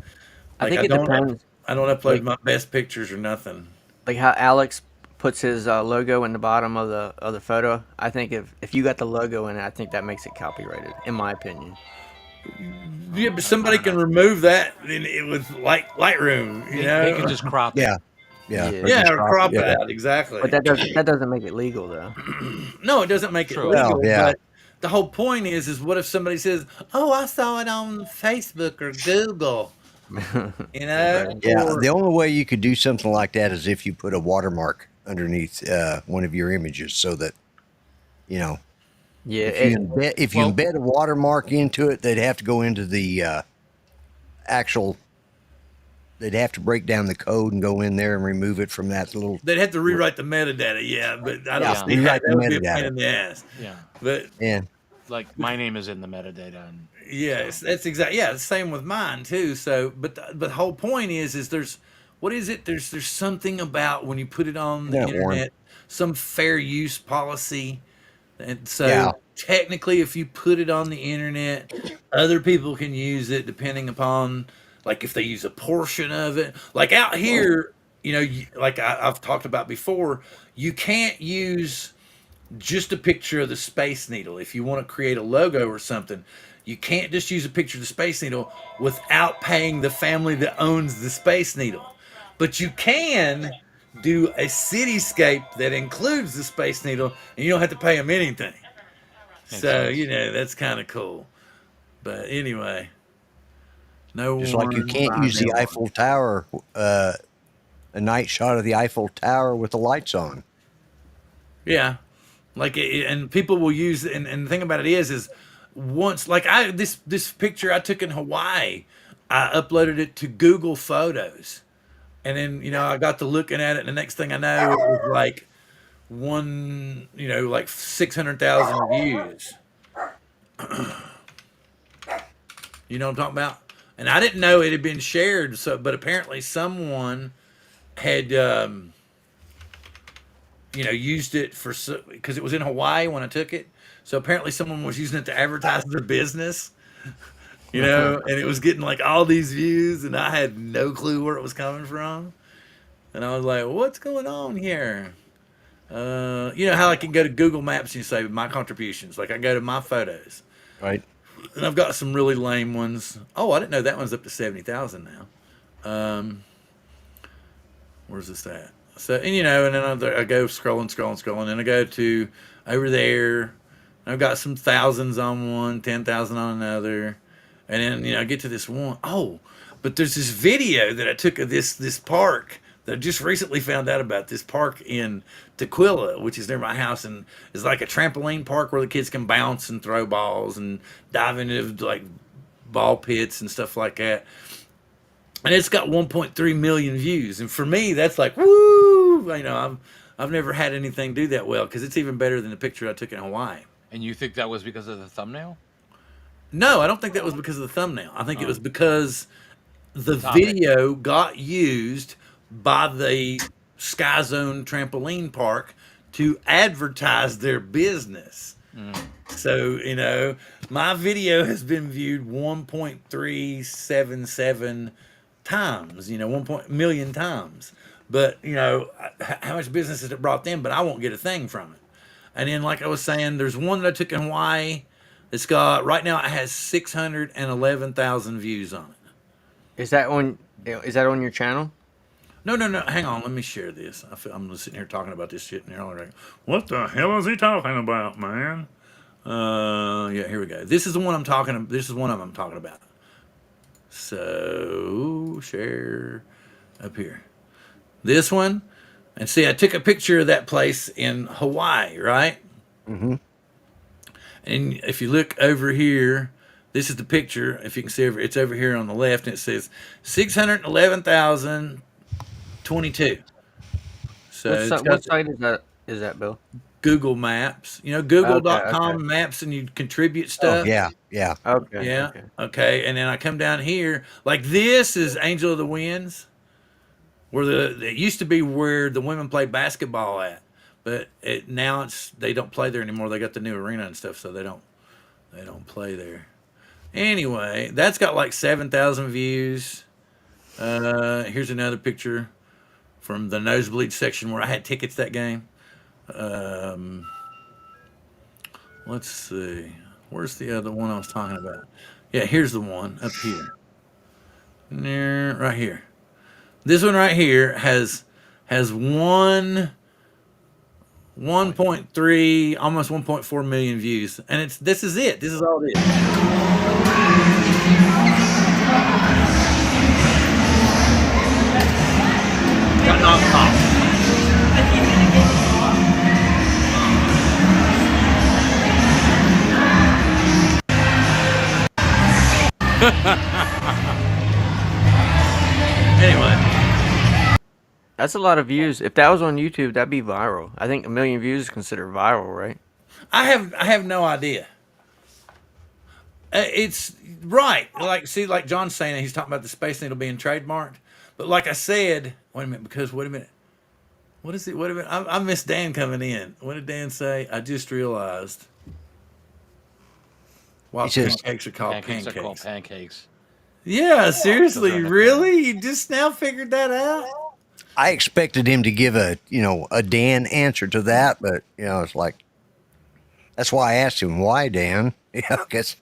[SPEAKER 1] I
[SPEAKER 3] Like
[SPEAKER 1] think it depends.
[SPEAKER 3] I don't upload
[SPEAKER 1] Like,
[SPEAKER 3] my best pictures or nothing.
[SPEAKER 1] like how Alex puts his logo in the bottom of the photo. I think if you got the logo in it, I think that makes it copyrighted, in my opinion.
[SPEAKER 3] Yeah, but somebody can remove that with Lightroom,
[SPEAKER 2] They can just crop it.
[SPEAKER 4] yeah, yeah,
[SPEAKER 1] Yeah.
[SPEAKER 4] or
[SPEAKER 3] Yeah,
[SPEAKER 4] just
[SPEAKER 3] or crop it
[SPEAKER 4] yeah.
[SPEAKER 3] out, exactly.
[SPEAKER 1] But that doesn't make it legal though.
[SPEAKER 3] No, it doesn't make it
[SPEAKER 2] True.
[SPEAKER 3] legal.
[SPEAKER 4] Well, yeah.
[SPEAKER 3] But the whole point is what if somebody says, "Oh, I saw it on Facebook or Google,"
[SPEAKER 1] Right.
[SPEAKER 4] Yeah,
[SPEAKER 3] or
[SPEAKER 4] the only way you could do something like that is if you put a watermark underneath one of your images, so that
[SPEAKER 1] Yeah.
[SPEAKER 4] if you
[SPEAKER 2] Well-
[SPEAKER 4] embed a watermark into it, they'd have to go into the actual. They'd have to break down the code and go in there and remove it from that little.
[SPEAKER 3] they'd have to rewrite the metadata. Yeah, but I don't
[SPEAKER 2] Yeah.
[SPEAKER 3] see how
[SPEAKER 4] Rewrite
[SPEAKER 3] that
[SPEAKER 4] the
[SPEAKER 3] would be a
[SPEAKER 4] metadata.
[SPEAKER 3] pain in the ass.
[SPEAKER 2] Yeah.
[SPEAKER 3] But
[SPEAKER 4] Yeah,
[SPEAKER 2] Like my name is in the metadata, and
[SPEAKER 3] Yes, that's exactly. Yeah, the same with mine too. So, but the whole point is there's what is it? There's something about when you put it on the
[SPEAKER 4] Isn't that warm?
[SPEAKER 3] internet, some fair use policy. And
[SPEAKER 4] Yeah.
[SPEAKER 3] so technically, if you put it on the internet, other people can use it depending upon, like, if they use a portion of it. Like out here, like I've talked about before, you can't use just a picture of the Space Needle. If you want to create a logo or something, you can't just use a picture of the Space Needle without paying the family that owns the Space Needle. But you can do a cityscape that includes the Space Needle, and you don't have to pay them anything.
[SPEAKER 2] Makes
[SPEAKER 3] So,
[SPEAKER 2] sense.
[SPEAKER 3] that's kind of cool. But anyway, no
[SPEAKER 4] Just like you
[SPEAKER 3] one
[SPEAKER 4] can't
[SPEAKER 3] by
[SPEAKER 4] use the
[SPEAKER 3] Mill.
[SPEAKER 4] Eiffel Tower, a night shot of the Eiffel Tower with the lights on.
[SPEAKER 3] Yeah. Like, and people will use, and the thing about it is once, like, this picture I took in Hawaii, I uploaded it to Google Photos. And then, I got to looking at it, and the next thing I know, it was like like 600,000 views. You know what I'm talking about? And I didn't know it had been shared. So, but apparently someone had, used it for, because it was in Hawaii when I took it. So apparently someone was using it to advertise their business, and it was getting like all these views, and I had no clue where it was coming from. And I was like, what's going on here? You know how I can go to Google Maps and you say my contributions? Like I go to my photos.
[SPEAKER 4] Right.
[SPEAKER 3] And I've got some really lame ones. Oh, I didn't know that one's up to 70,000 now. Where's this at? So, and and then I go scrolling, and I go to over there. I've got some thousands on one, 10,000 on another, and then I get to this one. Oh, but there's this video that I took of this park that I just recently found out about. This park in Tequila, which is near my house, and it's like a trampoline park where the kids can bounce and throw balls and dive into like ball pits and stuff like that. And it's got 1.3 million views, and for me, that's like woo. I've never had anything do that well because it's even better than the picture I took in Hawaii.
[SPEAKER 2] And you think that was because of the thumbnail?
[SPEAKER 3] No, I don't think that was because of the thumbnail. I think it was because the
[SPEAKER 2] topic.
[SPEAKER 3] video got used by the Sky Zone trampoline park to advertise their business. So, my video has been viewed 1.377 times, 1 million times. But, how much business has it brought them? But I won't get a thing from it. And then, like I was saying, there's one that I took in Hawaii. It's got, right now, it has 611,000 views on it.
[SPEAKER 1] Is that on your channel?
[SPEAKER 3] No. Hang on. Let me share this. I'm just sitting here talking about this shit, and they're all like, what the hell is he talking about, man? Yeah, here we go. This is the one I'm talking about. This is one of them I'm talking about. So, share up here. This one. And see, I took a picture of that place in Hawaii, right?
[SPEAKER 4] Mm-hmm.
[SPEAKER 3] And if you look over here, this is the picture. If you can see, it's over here on the left, and it says 611,022. So it's got
[SPEAKER 1] What site is that, Bill?
[SPEAKER 3] Google Maps. Google.com
[SPEAKER 1] Okay.
[SPEAKER 3] maps, and you contribute
[SPEAKER 4] Oh,
[SPEAKER 3] stuff.
[SPEAKER 4] yeah.
[SPEAKER 1] Okay.
[SPEAKER 3] Yeah.
[SPEAKER 1] Okay.
[SPEAKER 3] Okay. And then I come down here. Like this is Angel of the Winds, where it used to be where the women play basketball at. But now they don't play there anymore. They got the new arena and stuff, so they don't play there. Anyway, that's got like 7,000 views. Here's another picture from the nosebleed section where I had tickets that game. Let's see. Where's the other one I was talking about? Yeah, here's the one up here. Right here. This one right here has 1.3, almost 1.4 million views, and this is it. This is all it is. Got knocked off. Anyway.
[SPEAKER 1] That's a lot of views. If that was on YouTube, that'd be viral. I think 1 million views is considered viral, right?
[SPEAKER 3] I have no idea. It's right. Like, see, like John's saying, he's talking about the Space Needle being trademarked. But like I said, wait a minute, because wait a minute. What is it? Wait a minute. I missed Dan coming in. What did Dan say? I just realized. Why
[SPEAKER 4] He says,
[SPEAKER 3] pancakes are called
[SPEAKER 2] Pancakes are called
[SPEAKER 3] pancakes.
[SPEAKER 2] pancakes.
[SPEAKER 3] Yeah, seriously,
[SPEAKER 2] Because of the
[SPEAKER 3] really? You just now figured that out?
[SPEAKER 4] I expected him to give a Dan answer to that, but it's like that's why I asked him why Dan. Because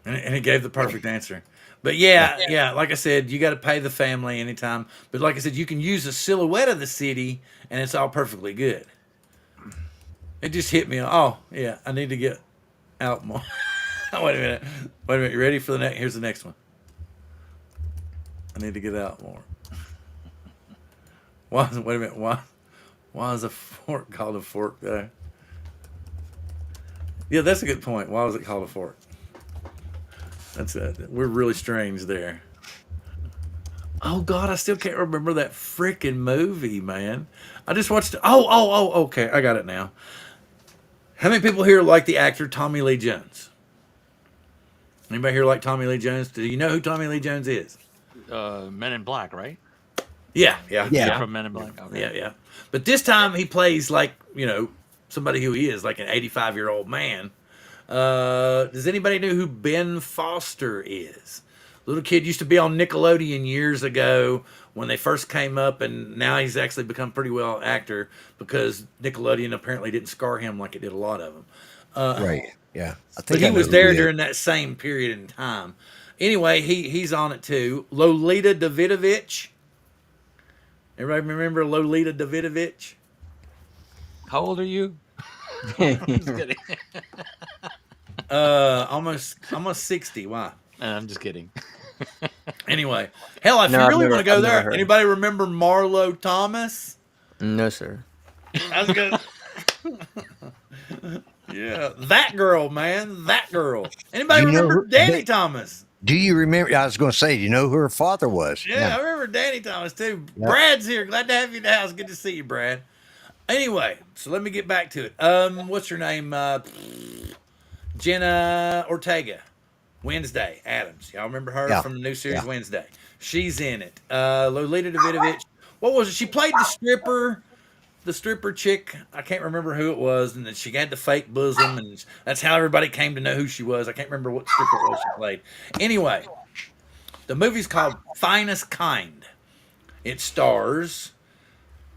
[SPEAKER 3] And it gave the perfect answer. But yeah, like I said, you got to pay the family anytime. But like I said, you can use a silhouette of the city, and it's all perfectly good. It just hit me. Oh, yeah, I need to get out more. Wait a minute. You ready for the next? Here's the next one. I need to get out more. Wait a minute. Why is a fork called a fork though? Yeah, that's a good point. Why was it called a fork? That's it. We're really strange there. Oh God, I still can't remember that freaking movie, man. I just watched it. Oh, okay, I got it now. How many people here like the actor Tommy Lee Jones? Anybody here like Tommy Lee Jones? Do you know who Tommy Lee Jones is?
[SPEAKER 2] Men in Black, right?
[SPEAKER 3] Yeah.
[SPEAKER 2] Kid from Men in Black. Okay.
[SPEAKER 3] Yeah. But this time he plays like, somebody who he is, like an 85-year-old man. Does anybody know who Ben Foster is? Little kid used to be on Nickelodeon years ago when they first came up, and now he's actually become pretty well actor because Nickelodeon apparently didn't scar him like it did a lot of them.
[SPEAKER 4] right, yeah, I
[SPEAKER 3] But
[SPEAKER 4] think
[SPEAKER 3] he
[SPEAKER 4] I know
[SPEAKER 3] was
[SPEAKER 4] who
[SPEAKER 3] there
[SPEAKER 4] he is.
[SPEAKER 3] during that same period in time. Anyway, he's on it too. Lolita Davidovich. Everybody remember Lolita Davidovich?
[SPEAKER 2] How old are you? Just kidding.
[SPEAKER 3] Almost 60. Why?
[SPEAKER 2] I'm just kidding.
[SPEAKER 3] Anyway, hell, if
[SPEAKER 1] No,
[SPEAKER 3] you
[SPEAKER 1] I've
[SPEAKER 3] really
[SPEAKER 1] never-
[SPEAKER 3] want to go
[SPEAKER 1] I've never
[SPEAKER 3] there,
[SPEAKER 1] heard.
[SPEAKER 3] anybody remember Marlo Thomas?
[SPEAKER 1] No, sir.
[SPEAKER 3] I was gonna. Yeah, that girl, man, that girl. Anybody
[SPEAKER 4] You know
[SPEAKER 3] remember
[SPEAKER 4] who-
[SPEAKER 3] Danny
[SPEAKER 4] they-
[SPEAKER 3] Thomas?
[SPEAKER 4] Do you remember? I was going to say, do you know who her father was?
[SPEAKER 3] Yeah, I remember Danny Thomas too.
[SPEAKER 4] Yeah.
[SPEAKER 3] Brad's here. Glad to have you in the house. Good to see you, Brad. Anyway, so let me get back to it. What's her name? Jenna Ortega. Wednesday Adams. Y'all remember her
[SPEAKER 4] Yeah.
[SPEAKER 3] from the new series
[SPEAKER 4] Yeah.
[SPEAKER 3] Wednesday? She's in it. Lolita Davidovich. What was it? She played the stripper chick. I can't remember who it was, and then she had the fake bosom, and that's how everybody came to know who she was. I can't remember what stripper it was she played. Anyway, the movie's called Finest Kind. It stars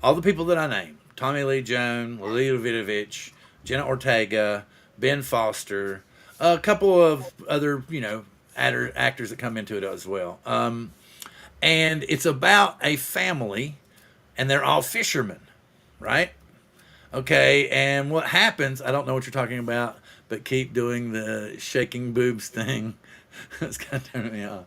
[SPEAKER 3] all the people that I named: Tommy Lee Jones, Lolita Davidovich, Jenna Ortega, Ben Foster, a couple of other, actors that come into it as well. And it's about a family, and they're all fishermen, right? Okay, and what happens, I don't know what you're talking about, but keep doing the shaking boobs thing. That's kind of turning me off.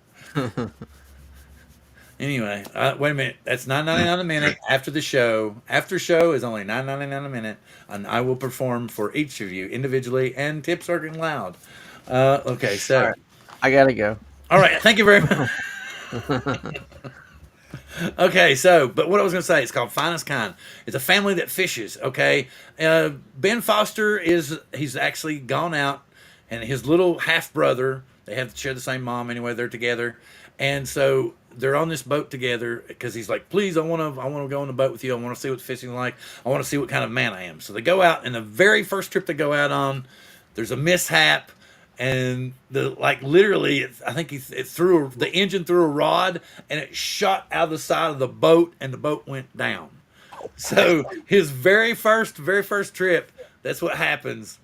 [SPEAKER 3] Anyway, wait a minute. That's $9.99 a minute after the show. After show is only $9.99 a minute, and I will perform for each of you individually, and tips are getting loud. Okay, so.
[SPEAKER 1] All right. I gotta go.
[SPEAKER 3] All right, thank you very much. Okay, so, but what I was going to say, it's called Finest Kind. It's a family that fishes, okay? Ben Foster he's actually gone out, and his little half-brother, they share the same mom anyway, they're together. And so they're on this boat together because he's like, please, I want to go on the boat with you. I want to see what fishing like. I want to see what kind of man I am. So they go out, and the very first trip they go out on, there's a mishap. And literally, I think the engine threw a rod, and it shot out of the side of the boat, and the boat went down. So his very first trip, that's what happens,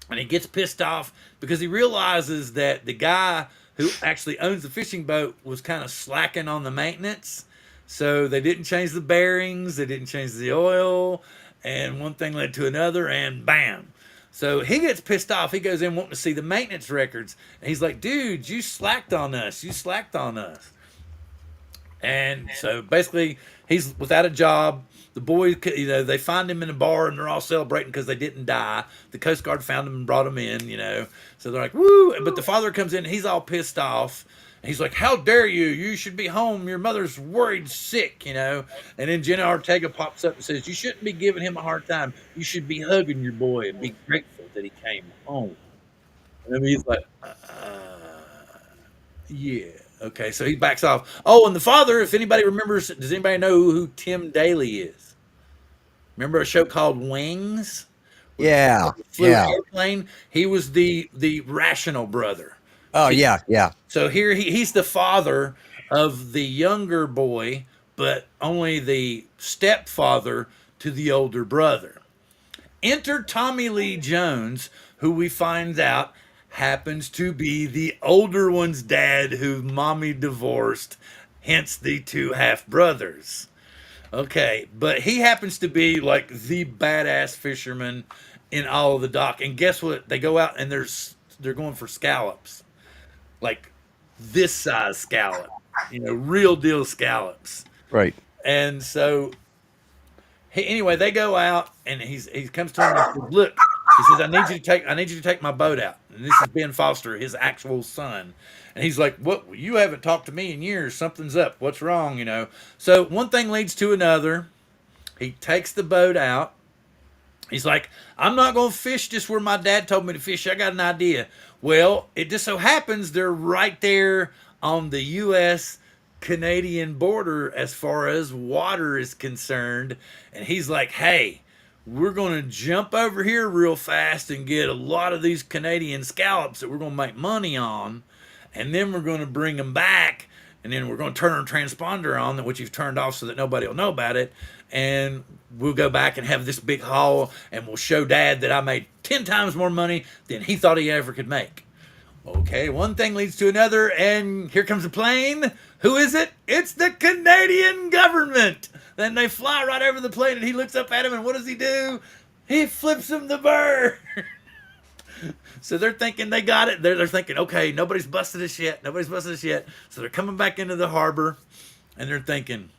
[SPEAKER 3] and he gets pissed off because he realizes that the guy who actually owns the fishing boat was kind of slacking on the maintenance. So they didn't change the bearings, they didn't change the oil, and one thing led to another, and bam. So he gets pissed off. He goes in wanting to see the maintenance records. And he's like, dude, you slacked on us. And so basically, he's without a job. The boys, they find him in a bar, and they're all celebrating because they didn't die. The Coast Guard found him and brought him in, So they're like, woo. But the father comes in, and he's all pissed off. He's like, how dare you? You should be home. Your mother's worried sick, And then Jenna Ortega pops up and says, you shouldn't be giving him a hard time. You should be hugging your boy and be grateful that he came home. And then he's like, yeah. Okay, so he backs off. Oh, and the father, if anybody remembers, does anybody know who Tim Daly is? Remember a show called Wings? Where the
[SPEAKER 4] Yeah,
[SPEAKER 3] father flew an
[SPEAKER 4] yeah.
[SPEAKER 3] airplane? He was the rational brother.
[SPEAKER 4] Oh, yeah, yeah.
[SPEAKER 3] So here he's the father of the younger boy, but only the stepfather to the older brother. Enter Tommy Lee Jones, who we find out happens to be the older one's dad who mommy divorced, hence the two half brothers. Okay, but he happens to be like the badass fisherman in all of the dock. And guess what? They go out and they're going for scallops, like this size scallop, real deal scallops.
[SPEAKER 4] Right.
[SPEAKER 3] And so anyway, they go out and he comes to him and he says, "Look," he says, I need you to take my boat out." And this is Ben Foster, his actual son. And he's like, "What? You haven't talked to me in years. Something's up. What's wrong?" So one thing leads to another. He takes the boat out. He's like, "I'm not going to fish just where my dad told me to fish. I got an idea." Well, it just so happens they're right there on the U.S. Canadian border as far as water is concerned. And he's like, "Hey, we're going to jump over here real fast and get a lot of these Canadian scallops that we're going to make money on. And then we're going to bring them back. And then we're going to turn our transponder on, which you've turned off so that nobody will know about it. And we'll go back and have this big haul, and we'll show Dad that I made 10 times more money than he thought he ever could make." Okay, one thing leads to another, and here comes a plane. Who is it? It's the Canadian government. Then they fly right over the plane, and he looks up at him, and what does he do? He flips him the bird. So they're thinking they got it. They're thinking, okay, nobody's busted us yet. Nobody's busted us yet. So they're coming back into the harbor, and they're thinking,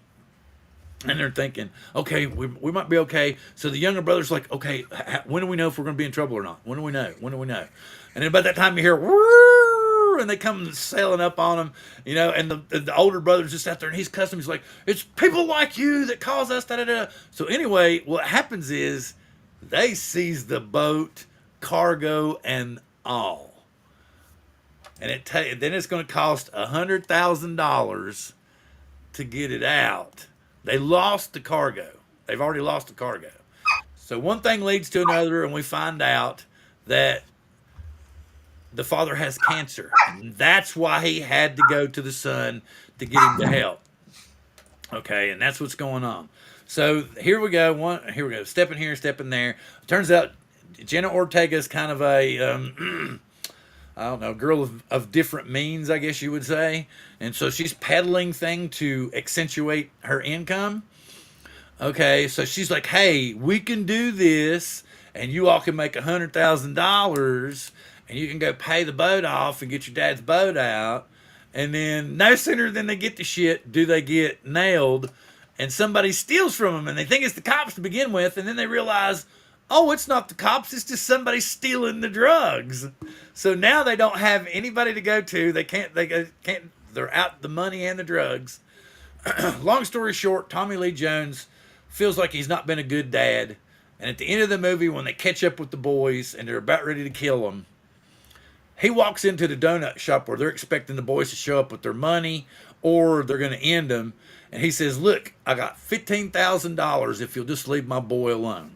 [SPEAKER 3] okay, we might be okay. So the younger brother's like, okay, when do we know if we're going to be in trouble or not? When do we know? When do we know? And then about that time you hear, "Woo!" And they come sailing up on him, and the older brother's just out there and he's cussing. He's like, "It's people like you that cause us, da da da." So anyway, what happens is they seize the boat, cargo, and all. And then it's going to cost $100,000 to get it out. They lost the cargo. They've already lost the cargo. So one thing leads to another, and we find out that the father has cancer. And that's why he had to go to the son to get him to help. Okay, and that's what's going on. So here we go. Here we go. Stepping here, stepping there. Turns out Jenna Ortega is kind of a I don't know, girl of different means, I guess you would say. And so she's peddling thing to accentuate her income. Okay, so she's like, "Hey, we can do this, and you all can make $100,000, and you can go pay the boat off and get your dad's boat out." And then no sooner than they get the shit do they get nailed, and somebody steals from them, and they think it's the cops to begin with, and then they realize, oh, it's not the cops, it's just somebody stealing the drugs. So now they don't have anybody to go to. They're out the money and the drugs. Long story short, Tommy Lee Jones feels like he's not been a good dad. And at the end of the movie, when they catch up with the boys and they're about ready to kill him, he walks into the donut shop where they're expecting the boys to show up with their money or they're going to end them. And he says, "Look, I got $15,000 if you'll just leave my boy alone."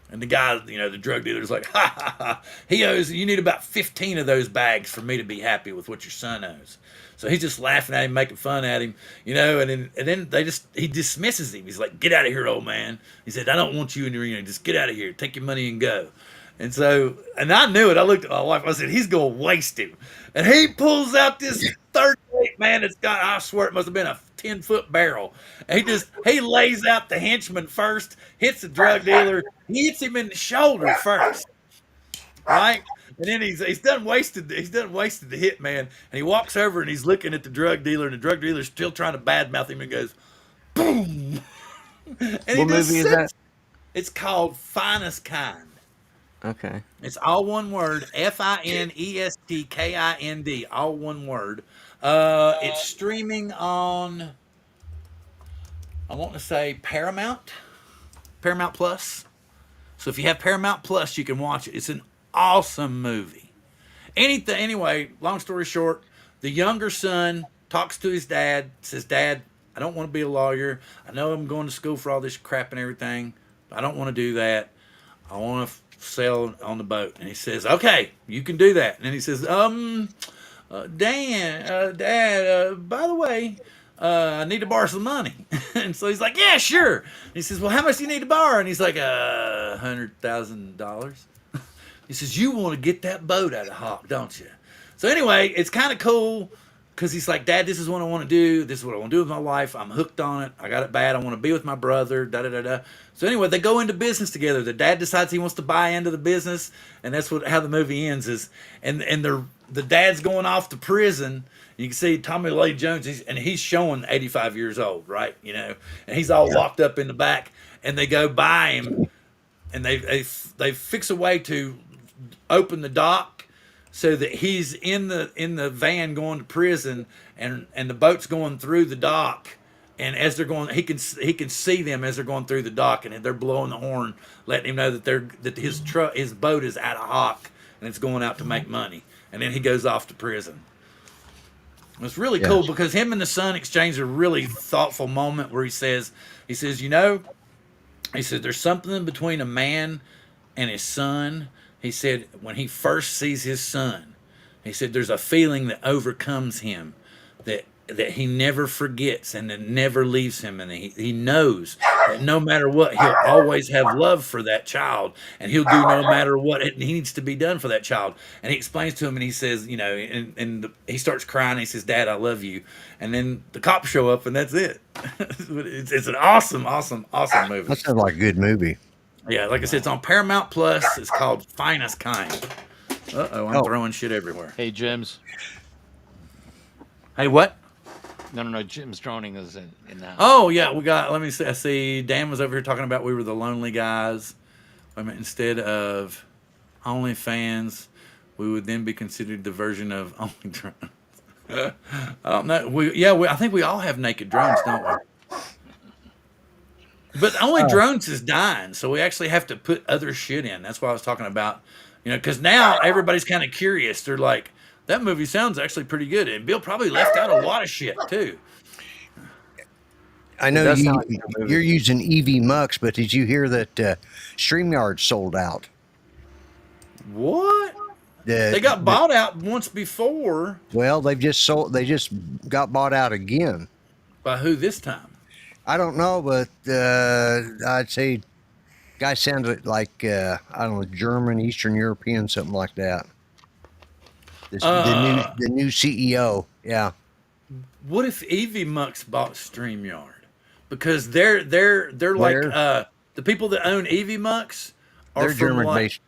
[SPEAKER 3] And the guy, the drug dealer's like, "Ha ha ha, you need about 15 of those bags for me to be happy with what your son owes." So he's just laughing at him, making fun at him, and then he dismisses him. He's like, "Get out of here, old man." He said, "I don't want you in your arena. Just get out of here. Take your money and go." And I knew it. I looked at my wife. I said, "He's going to waste him." And he pulls out this 38, man. It's got, I swear it must have been a 10-foot barrel. And he lays out the henchman first, hits the drug dealer. He hits him in the shoulder first, right? And then he's done wasted the hit man. And he walks over and he's looking at the drug dealer, and the drug dealer's still trying to badmouth him and goes, boom. And
[SPEAKER 1] What movie is that?
[SPEAKER 3] It's called Finest Kind.
[SPEAKER 1] Okay.
[SPEAKER 3] It's all one word, FINESTKIND, all one word. It's streaming on, I want to say Paramount Plus. So if you have Paramount Plus, you can watch it. It's an awesome movie. anything. Anyway, long story short, the younger son talks to his dad, says, "Dad, I don't want to be a lawyer. I know I'm going to school for all this crap and everything, but I don't want to do that. I want to sail on the boat." And he says, "Okay, you can do that." And then he says, Dad, by the way, I need to borrow some money." And so he's like, "Yeah, sure." And he says, "Well, how much do you need to borrow?" And he's like, $100,000. He says, "You want to get that boat out of Hawk, don't you?" So anyway, it's kind of cool because he's like, "Dad, this is what I want to do. This is what I want to do with my life. I'm hooked on it. I got it bad. I want to be with my brother, da da da da." So anyway, they go into business together. The dad decides he wants to buy into the business, and that's how the movie ends is, and the dad's going off to prison. You can see Tommy Lee Jones, he's showing 85 years old, right? You know, and he's all locked up in the back, and they go by him, and they fix a way to open the dock so that he's in the van going to prison, and the boat's going through the dock, and as they're going, he can see them as they're going through the dock, and they're blowing the horn, letting him know that his boat is out of Hawk and it's going out to make money, and then he goes off to prison. It's really cool because him and the son exchange a really thoughtful moment where he says, "You know," he said, "there's something between a man and his son." He said, when he first sees his son, he said, there's a feeling that overcomes him that he never forgets and that never leaves him. And he knows that no matter what, he'll always have love for that child, and he'll do no matter what it needs to be done for that child. And he explains to him, and he says, you know, he starts crying. And he says, "Dad, I love you." And then the cops show up, and that's it. It's an awesome movie.
[SPEAKER 4] That sounds like a good movie.
[SPEAKER 3] Yeah, like I said, it's on Paramount Plus. It's called Finest Kind. I'm throwing shit everywhere.
[SPEAKER 2] Hey, Jim's.
[SPEAKER 3] Hey, what?
[SPEAKER 2] No. Jim's droning is in that.
[SPEAKER 3] Oh, yeah, we got, let me see. I see Dan was over here talking about we were the lonely guys. I mean, instead of OnlyFans, we would then be considered the version of Only Drones. I don't know. I think we all have naked drones, don't we? But only drones is dying, so we actually have to put other shit in. That's what I was talking about. You know, because now everybody's kind of curious. They're like, that movie sounds actually pretty good. And Bill probably left out a lot of shit, too.
[SPEAKER 4] I know you're using EV Mux, but did you hear that StreamYard sold out?
[SPEAKER 3] What? They got bought out once before.
[SPEAKER 4] Well, they just got bought out again.
[SPEAKER 3] By who this time?
[SPEAKER 4] I don't know, but I'd say guy sounded like I don't know, German, Eastern European, something like that. The new CEO, yeah.
[SPEAKER 3] What if EV Mux bought StreamYard? Because they're like the people that own EV Mux are
[SPEAKER 4] German based.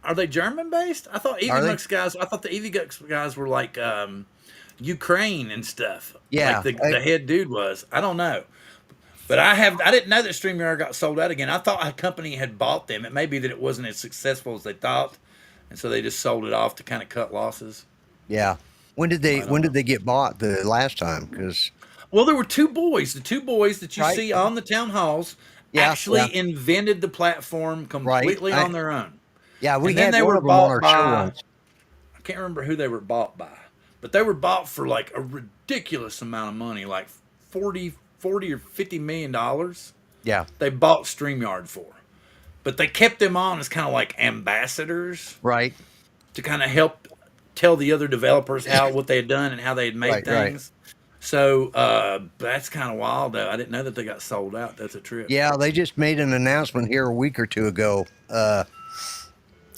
[SPEAKER 3] Are they German based? I thought EV Mux guys. I thought the EV Mux guys were like Ukraine and stuff.
[SPEAKER 4] Yeah,
[SPEAKER 3] like the head dude was. I don't know, but I didn't know that StreamYard got sold out again. I thought a company had bought them. It may be that it wasn't as successful as they thought, and so they just sold it off to kind of cut losses.
[SPEAKER 4] Yeah. When did they get bought the last time? Because
[SPEAKER 3] there were two boys. The two boys that you see on the town halls actually invented the platform completely on their own.
[SPEAKER 4] Yeah,
[SPEAKER 3] and then they were bought by. I can't remember who they were bought by, but they were bought for like a ridiculous amount of money, like 40 or $50 million.
[SPEAKER 4] Yeah,
[SPEAKER 3] they bought StreamYard for, but they kept them on as kind of like ambassadors,
[SPEAKER 4] right,
[SPEAKER 3] to kind of help tell the other developers what they had done and how they had made things. Right. So that's kind of wild, though. I didn't know that they got sold out. That's a trip.
[SPEAKER 4] Yeah, they just made an announcement here a week or two ago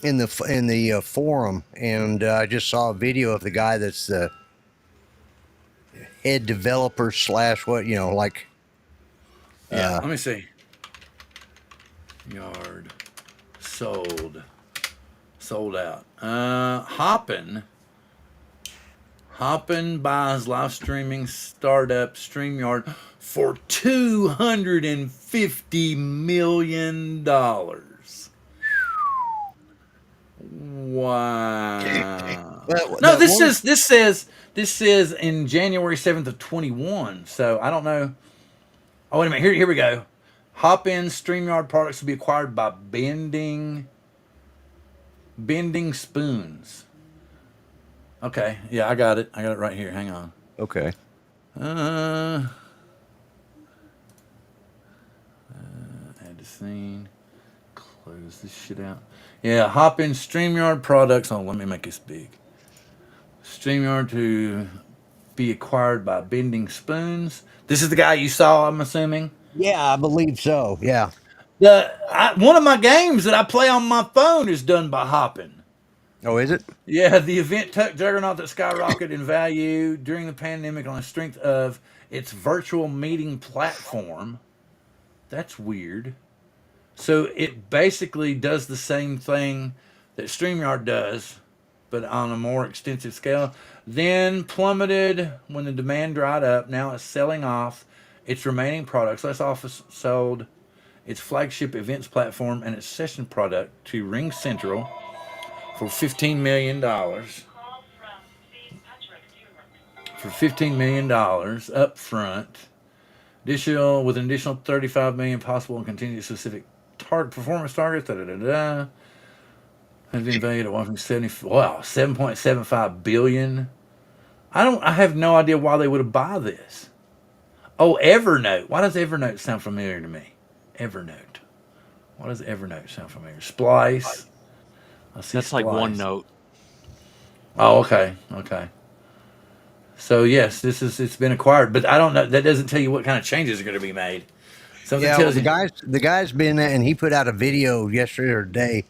[SPEAKER 4] in the forum, and I just saw a video of the guy that's the head developer / what, you know, like.
[SPEAKER 3] Let me see. Yard sold out. Hoppin buys live streaming startup StreamYard for $250 million. Wow. No, this says in January 7th of 21. So I don't know. Oh, wait a minute. Here we go. Hopin StreamYard products will be acquired by Bending Spoons. Okay. Yeah, I got it. I got it right here. Hang on.
[SPEAKER 4] Okay.
[SPEAKER 3] Uh, add to scene. Close this shit out. Yeah, hop in StreamYard products. Oh, let me make this big. StreamYard to be acquired by Bending Spoons. This is the guy you saw, I'm assuming.
[SPEAKER 4] Yeah, I believe so. Yeah.
[SPEAKER 3] One of my games that I play on my phone is done by Hoppin.
[SPEAKER 4] Oh, is it?
[SPEAKER 3] Yeah, the event tech juggernaut that skyrocketed in value during the pandemic on the strength of its virtual meeting platform. That's weird. So it basically does the same thing that StreamYard does, but on a more extensive scale. Then plummeted when the demand dried up. Now it's selling off its remaining products. Less Office sold its flagship events platform and its session product to Ring Central for $15 million. For $15 million up front. Additional with an additional 35 million possible and continued specific performance targets. Da, da, da, da. Has been valued at 170. Wow, 7.75 billion. I have no idea why they would buy this. Oh, Evernote. Why does Evernote sound familiar to me? Evernote. Why does Evernote sound familiar? Splice. I see
[SPEAKER 2] That's like
[SPEAKER 3] Splice.
[SPEAKER 2] OneNote.
[SPEAKER 3] Oh, okay, okay. So yes, it's been acquired, but I don't know. That doesn't tell you what kind of changes are going to be made. Something
[SPEAKER 4] Yeah. Well,
[SPEAKER 3] tells you.
[SPEAKER 4] the guy's been, and he put out a video yesterday or today.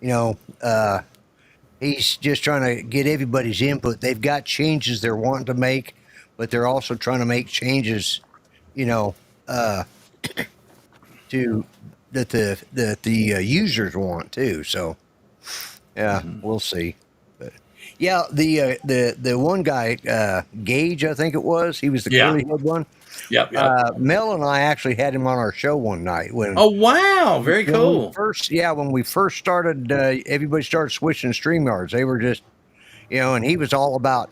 [SPEAKER 4] You know, he's just trying to get everybody's input. They've got changes they're wanting to make, but they're also trying to make changes, you know, to that the users want too. So yeah, we'll see. But yeah, the one guy, Gage, I think it was. He was the
[SPEAKER 3] Yeah.
[SPEAKER 4] curly head one.
[SPEAKER 3] Yep.
[SPEAKER 4] Mel and I actually had him on our show one night
[SPEAKER 3] Oh wow, very cool.
[SPEAKER 4] when we first started, everybody started switching StreamYards. They were just, and he was all about,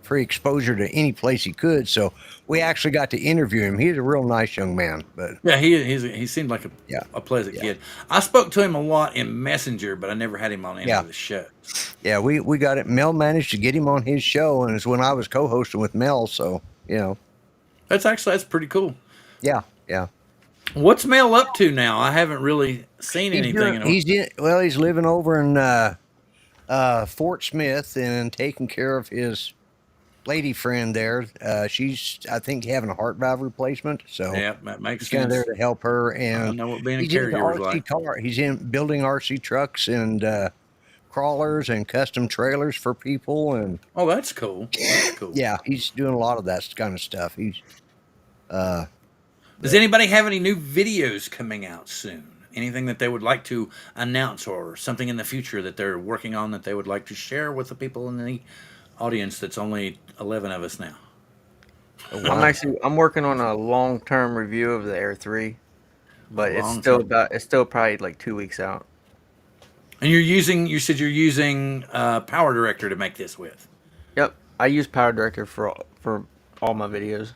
[SPEAKER 4] free exposure to any place he could. So we actually got to interview him. He's a real nice young man, but
[SPEAKER 3] Yeah, he seemed like
[SPEAKER 4] yeah,
[SPEAKER 3] a pleasant
[SPEAKER 4] yeah.
[SPEAKER 3] kid. I spoke to him a lot in Messenger, but I never had him on any of the show.
[SPEAKER 4] Yeah, we got it. Mel managed to get him on his show, and it's when I was co-hosting with Mel. So,
[SPEAKER 3] That's pretty cool.
[SPEAKER 4] yeah.
[SPEAKER 3] What's Mel up to now? I haven't really seen anything.
[SPEAKER 4] He's living over in Fort Smith and taking care of his lady friend there. She's, I think, having a heart valve replacement. So
[SPEAKER 3] Yeah, that makes
[SPEAKER 4] he's kind of
[SPEAKER 3] sense.
[SPEAKER 4] there to help her. And
[SPEAKER 3] I know what being a
[SPEAKER 4] he's into
[SPEAKER 3] caregiver is
[SPEAKER 4] RC
[SPEAKER 3] like.
[SPEAKER 4] car. He's in building RC trucks and crawlers and custom trailers for people. And
[SPEAKER 3] Oh, that's cool. That's cool.
[SPEAKER 4] yeah, he's doing a lot of that kind of stuff. He's
[SPEAKER 3] Does anybody have any new videos coming out soon? Anything that they would like to announce or something in the future that they're working on that they would like to share with the people in the audience that's only 11 of us now?
[SPEAKER 1] I'm working on a long-term review of the Air 3, but it's still probably like 2 weeks out.
[SPEAKER 3] And you said you're using Power Director to make this with.
[SPEAKER 1] Yep, I use Power Director for all my videos.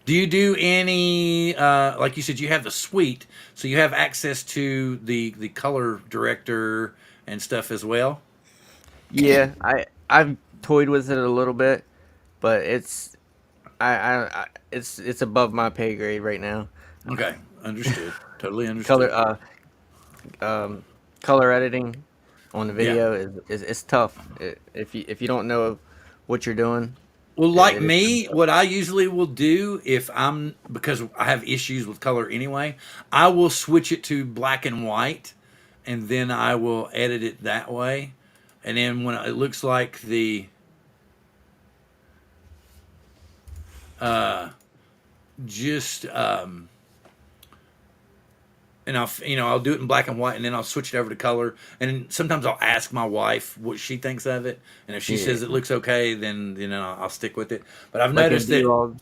[SPEAKER 3] Do you do any, like you said, you have the suite, so you have access to the color director and stuff as well?
[SPEAKER 1] Yeah, I've toyed with it a little bit, but it's it's above my pay grade right now.
[SPEAKER 3] Okay, understood. Totally understood.
[SPEAKER 1] Color editing on the
[SPEAKER 3] Yeah.
[SPEAKER 1] video is it's tough. If you don't know what you're doing.
[SPEAKER 3] Well, like
[SPEAKER 1] it is
[SPEAKER 3] me,
[SPEAKER 1] tough.
[SPEAKER 3] what I usually will do because I have issues with color anyway, I will switch it to black and white, and then I will edit it that way. And then when it looks like just and I'll do it in black and white, and then I'll switch it over to color. And then sometimes I'll ask my wife what she thinks of it, and if she says it looks okay, then I'll stick with it. But I've
[SPEAKER 1] Like
[SPEAKER 3] noticed
[SPEAKER 1] in
[SPEAKER 3] that
[SPEAKER 1] vlog.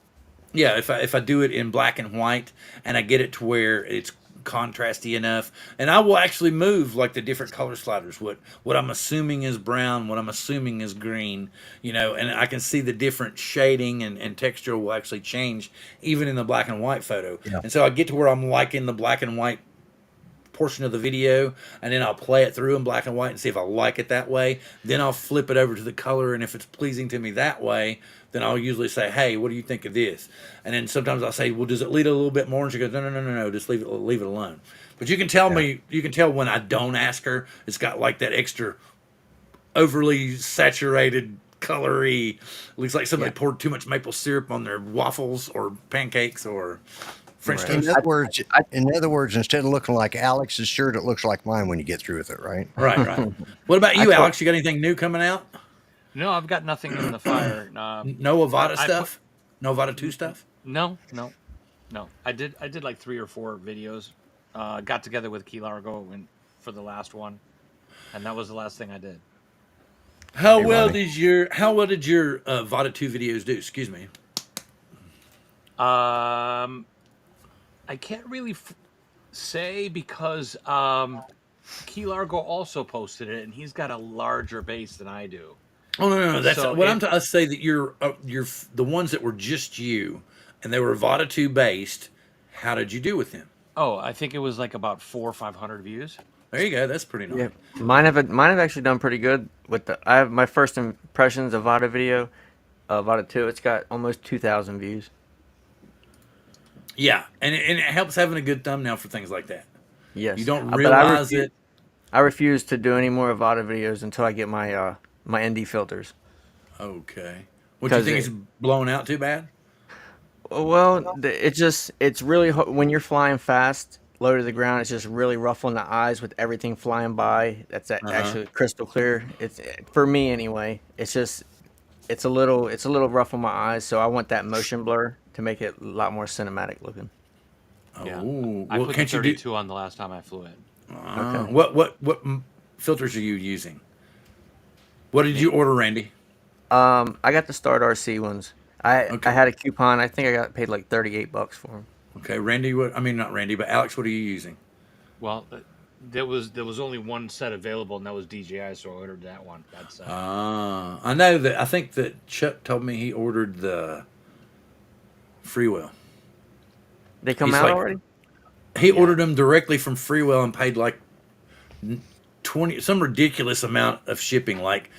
[SPEAKER 3] yeah, if I do it in black and white and I get it to where it's contrasty enough, and I will actually move like the different color sliders, what I'm assuming is brown, what I'm assuming is green, and I can see the different shading and texture will actually change even in the black and white photo.
[SPEAKER 4] Yeah.
[SPEAKER 3] And so I get to where I'm liking the black and white portion of the video, and then I'll play it through in black and white and see if I like it that way. Then I'll flip it over to the color, and if it's pleasing to me that way, then I'll usually say, "Hey, what do you think of this?" And then sometimes I'll say, "Well, does it lead a little bit more?" And she goes, "No, just leave it alone." But you can tell me, you can tell when I don't ask her, it's got like that extra overly saturated, colory. Looks like somebody poured too much maple syrup on their waffles or pancakes or French
[SPEAKER 1] Right.
[SPEAKER 3] toast.
[SPEAKER 4] In other words, instead of looking like Alex's shirt, it looks like mine when you get through with it, right?
[SPEAKER 3] Right. What about you, Alex? You got anything new coming out?
[SPEAKER 2] No, I've got nothing in the fire.
[SPEAKER 3] No Avata stuff? No Avata 2 stuff?
[SPEAKER 2] No. I did like 3 or 4 videos. Got together with Key Largo for the last one, and that was the last thing I did.
[SPEAKER 3] How well did your Avata 2 videos do? Excuse me.
[SPEAKER 2] I can't really say because Key Largo also posted it, and he's got a larger base than I do.
[SPEAKER 3] Oh no! That's what I'm trying to say. That you're the ones that were just you, and they were Avata 2 based. How did you do with them?
[SPEAKER 2] Oh, I think it was like about 400 or 500 views.
[SPEAKER 3] There you go. That's pretty nice.
[SPEAKER 1] Yeah, mine have actually done pretty good with I have my first impressions of Avata video, Avata 2. It's got almost 2,000 views.
[SPEAKER 3] Yeah, and it helps having a good thumbnail for things like that.
[SPEAKER 1] Yes,
[SPEAKER 3] You don't
[SPEAKER 1] but
[SPEAKER 3] realize it.
[SPEAKER 1] I refuse to do any more Avata videos until I get my my ND filters.
[SPEAKER 3] Okay. What do you think it's blown out too bad?
[SPEAKER 1] Well, it's really when you're flying fast, low to the ground. It's just really rough on the eyes with everything flying by. That's actually crystal clear. It's for me anyway. It's a little rough on my eyes. So I want that motion blur to make it a lot more cinematic looking.
[SPEAKER 2] Yeah.
[SPEAKER 3] Oh,
[SPEAKER 2] I
[SPEAKER 3] well,
[SPEAKER 2] put
[SPEAKER 3] can't
[SPEAKER 2] the
[SPEAKER 3] you do?
[SPEAKER 2] 32 on the last time I flew it.
[SPEAKER 1] Okay.
[SPEAKER 3] What filters are you using? What did you order, Randy?
[SPEAKER 1] I got the Start RC ones. I had a coupon. I think I got paid like $38 for them.
[SPEAKER 3] Okay, Randy. Not Randy, but Alex. What are you using?
[SPEAKER 2] Well, there was only one set available, and that was DJI, so I ordered that one. That's
[SPEAKER 3] I know that. I think that Chuck told me he ordered the Freewell.
[SPEAKER 1] They come out already?
[SPEAKER 3] He ordered them directly from Freewell and paid like 20, some ridiculous amount of shipping, like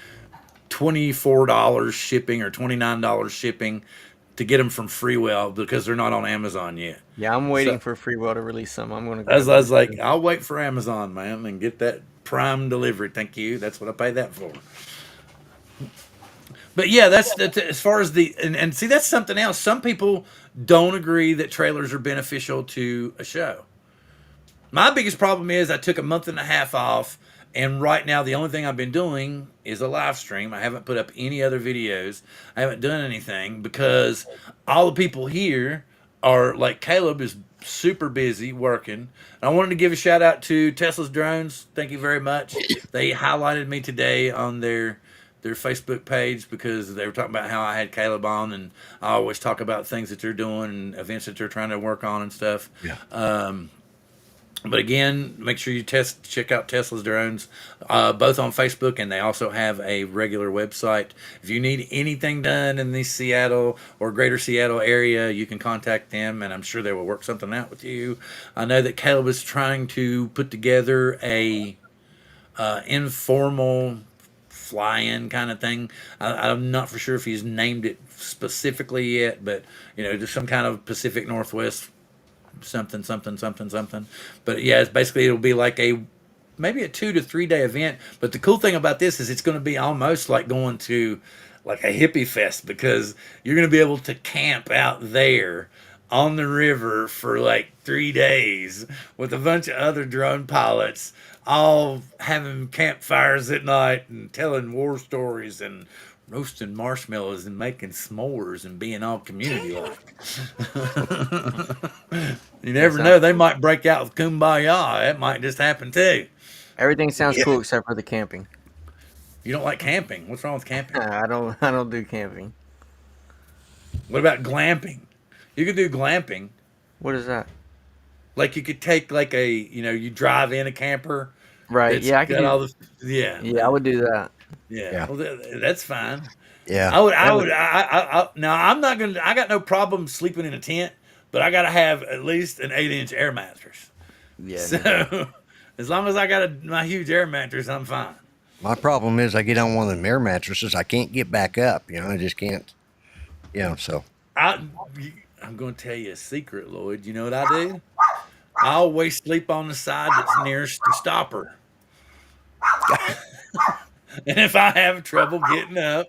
[SPEAKER 3] $24 shipping or $29 shipping to get them from Freewell because they're not on Amazon yet.
[SPEAKER 1] Yeah, I'm waiting for Freewell to release some. I'm gonna.
[SPEAKER 3] I was like, I'll wait for Amazon, man, and get that Prime delivery. Thank you. That's what I pay that for. But yeah, that's as far as and see, that's something else. Some people don't agree that trailers are beneficial to a show. My biggest problem is I took a month and a half off, and right now the only thing I've been doing is a live stream. I haven't put up any other videos. I haven't done anything because all the people here are like Caleb is super busy working. And I wanted to give a shout out to Tesla's Drones. Thank you very much. They highlighted me today on their Facebook page because they were talking about how I had Caleb on, and I always talk about things that they're doing and events that they're trying to work on and stuff.
[SPEAKER 4] Yeah.
[SPEAKER 3] But again, make sure you check out Tesla's Drones, both on Facebook, and they also have a regular website. If you need anything done in the Seattle or greater Seattle area, you can contact them, and I'm sure they will work something out with you. I know that Caleb is trying to put together a informal fly-in kind of thing. I'm not for sure if he's named it specifically yet, but just some kind of Pacific Northwest something. But yeah, it's basically it'll be like maybe a 2 to 3 day event. But the cool thing about this is it's going to be almost like going to like a hippie fest because you're going to be able to camp out there on the river for like 3 days with a bunch of other drone pilots all having campfires at night and telling war stories and roasting marshmallows and making s'mores and being all community-like. You never know. They might break out with kumbaya. That might just happen too.
[SPEAKER 1] Everything sounds cool except for the camping.
[SPEAKER 3] You don't like camping? What's wrong with camping?
[SPEAKER 1] I don't do camping.
[SPEAKER 3] What about glamping? You could do glamping.
[SPEAKER 1] What is that?
[SPEAKER 3] Like you could take like you drive in a camper.
[SPEAKER 1] Right. Yeah, I could.
[SPEAKER 3] Yeah,
[SPEAKER 1] I would do that.
[SPEAKER 3] Yeah. Well, that's fine.
[SPEAKER 4] Yeah.
[SPEAKER 3] Now I'm not gonna. I got no problem sleeping in a tent, but I gotta have at least an 8-inch air mattress.
[SPEAKER 1] Yeah.
[SPEAKER 3] So As long as I got my huge air mattress, I'm fine.
[SPEAKER 4] My problem is I get on one of them air mattresses, I can't get back up. I just can't. So
[SPEAKER 3] I, I'm going to tell you a secret, Lloyd. You know what I do? I always sleep on the side that's nearest the stopper. And if I have trouble getting up,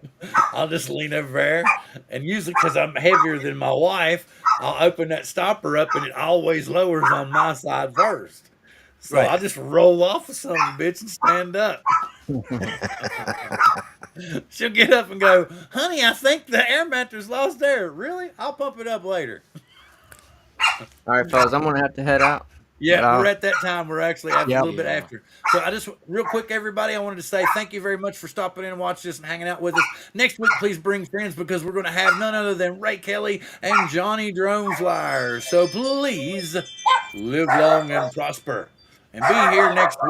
[SPEAKER 3] I'll just lean over there. And usually, because I'm heavier than my wife, I'll open that stopper up and it always lowers on my side first. So
[SPEAKER 4] Right.
[SPEAKER 3] I just roll off of some bitch and stand up. She'll get up and go, honey, I think the air mattress lost air. Really? I'll pump it up later.
[SPEAKER 1] All right, fellas, I'm gonna have to head out.
[SPEAKER 3] Yeah,
[SPEAKER 1] But
[SPEAKER 3] we're at that time. We're actually a
[SPEAKER 1] Yep.
[SPEAKER 3] little bit after. So I just, real quick, everybody, I wanted to say thank you very much for stopping in and watching this and hanging out with us. Next week, please bring friends because we're going to have none other than Ray Kelly and Johnny Droneflyer. So please live long and prosper and be here next week.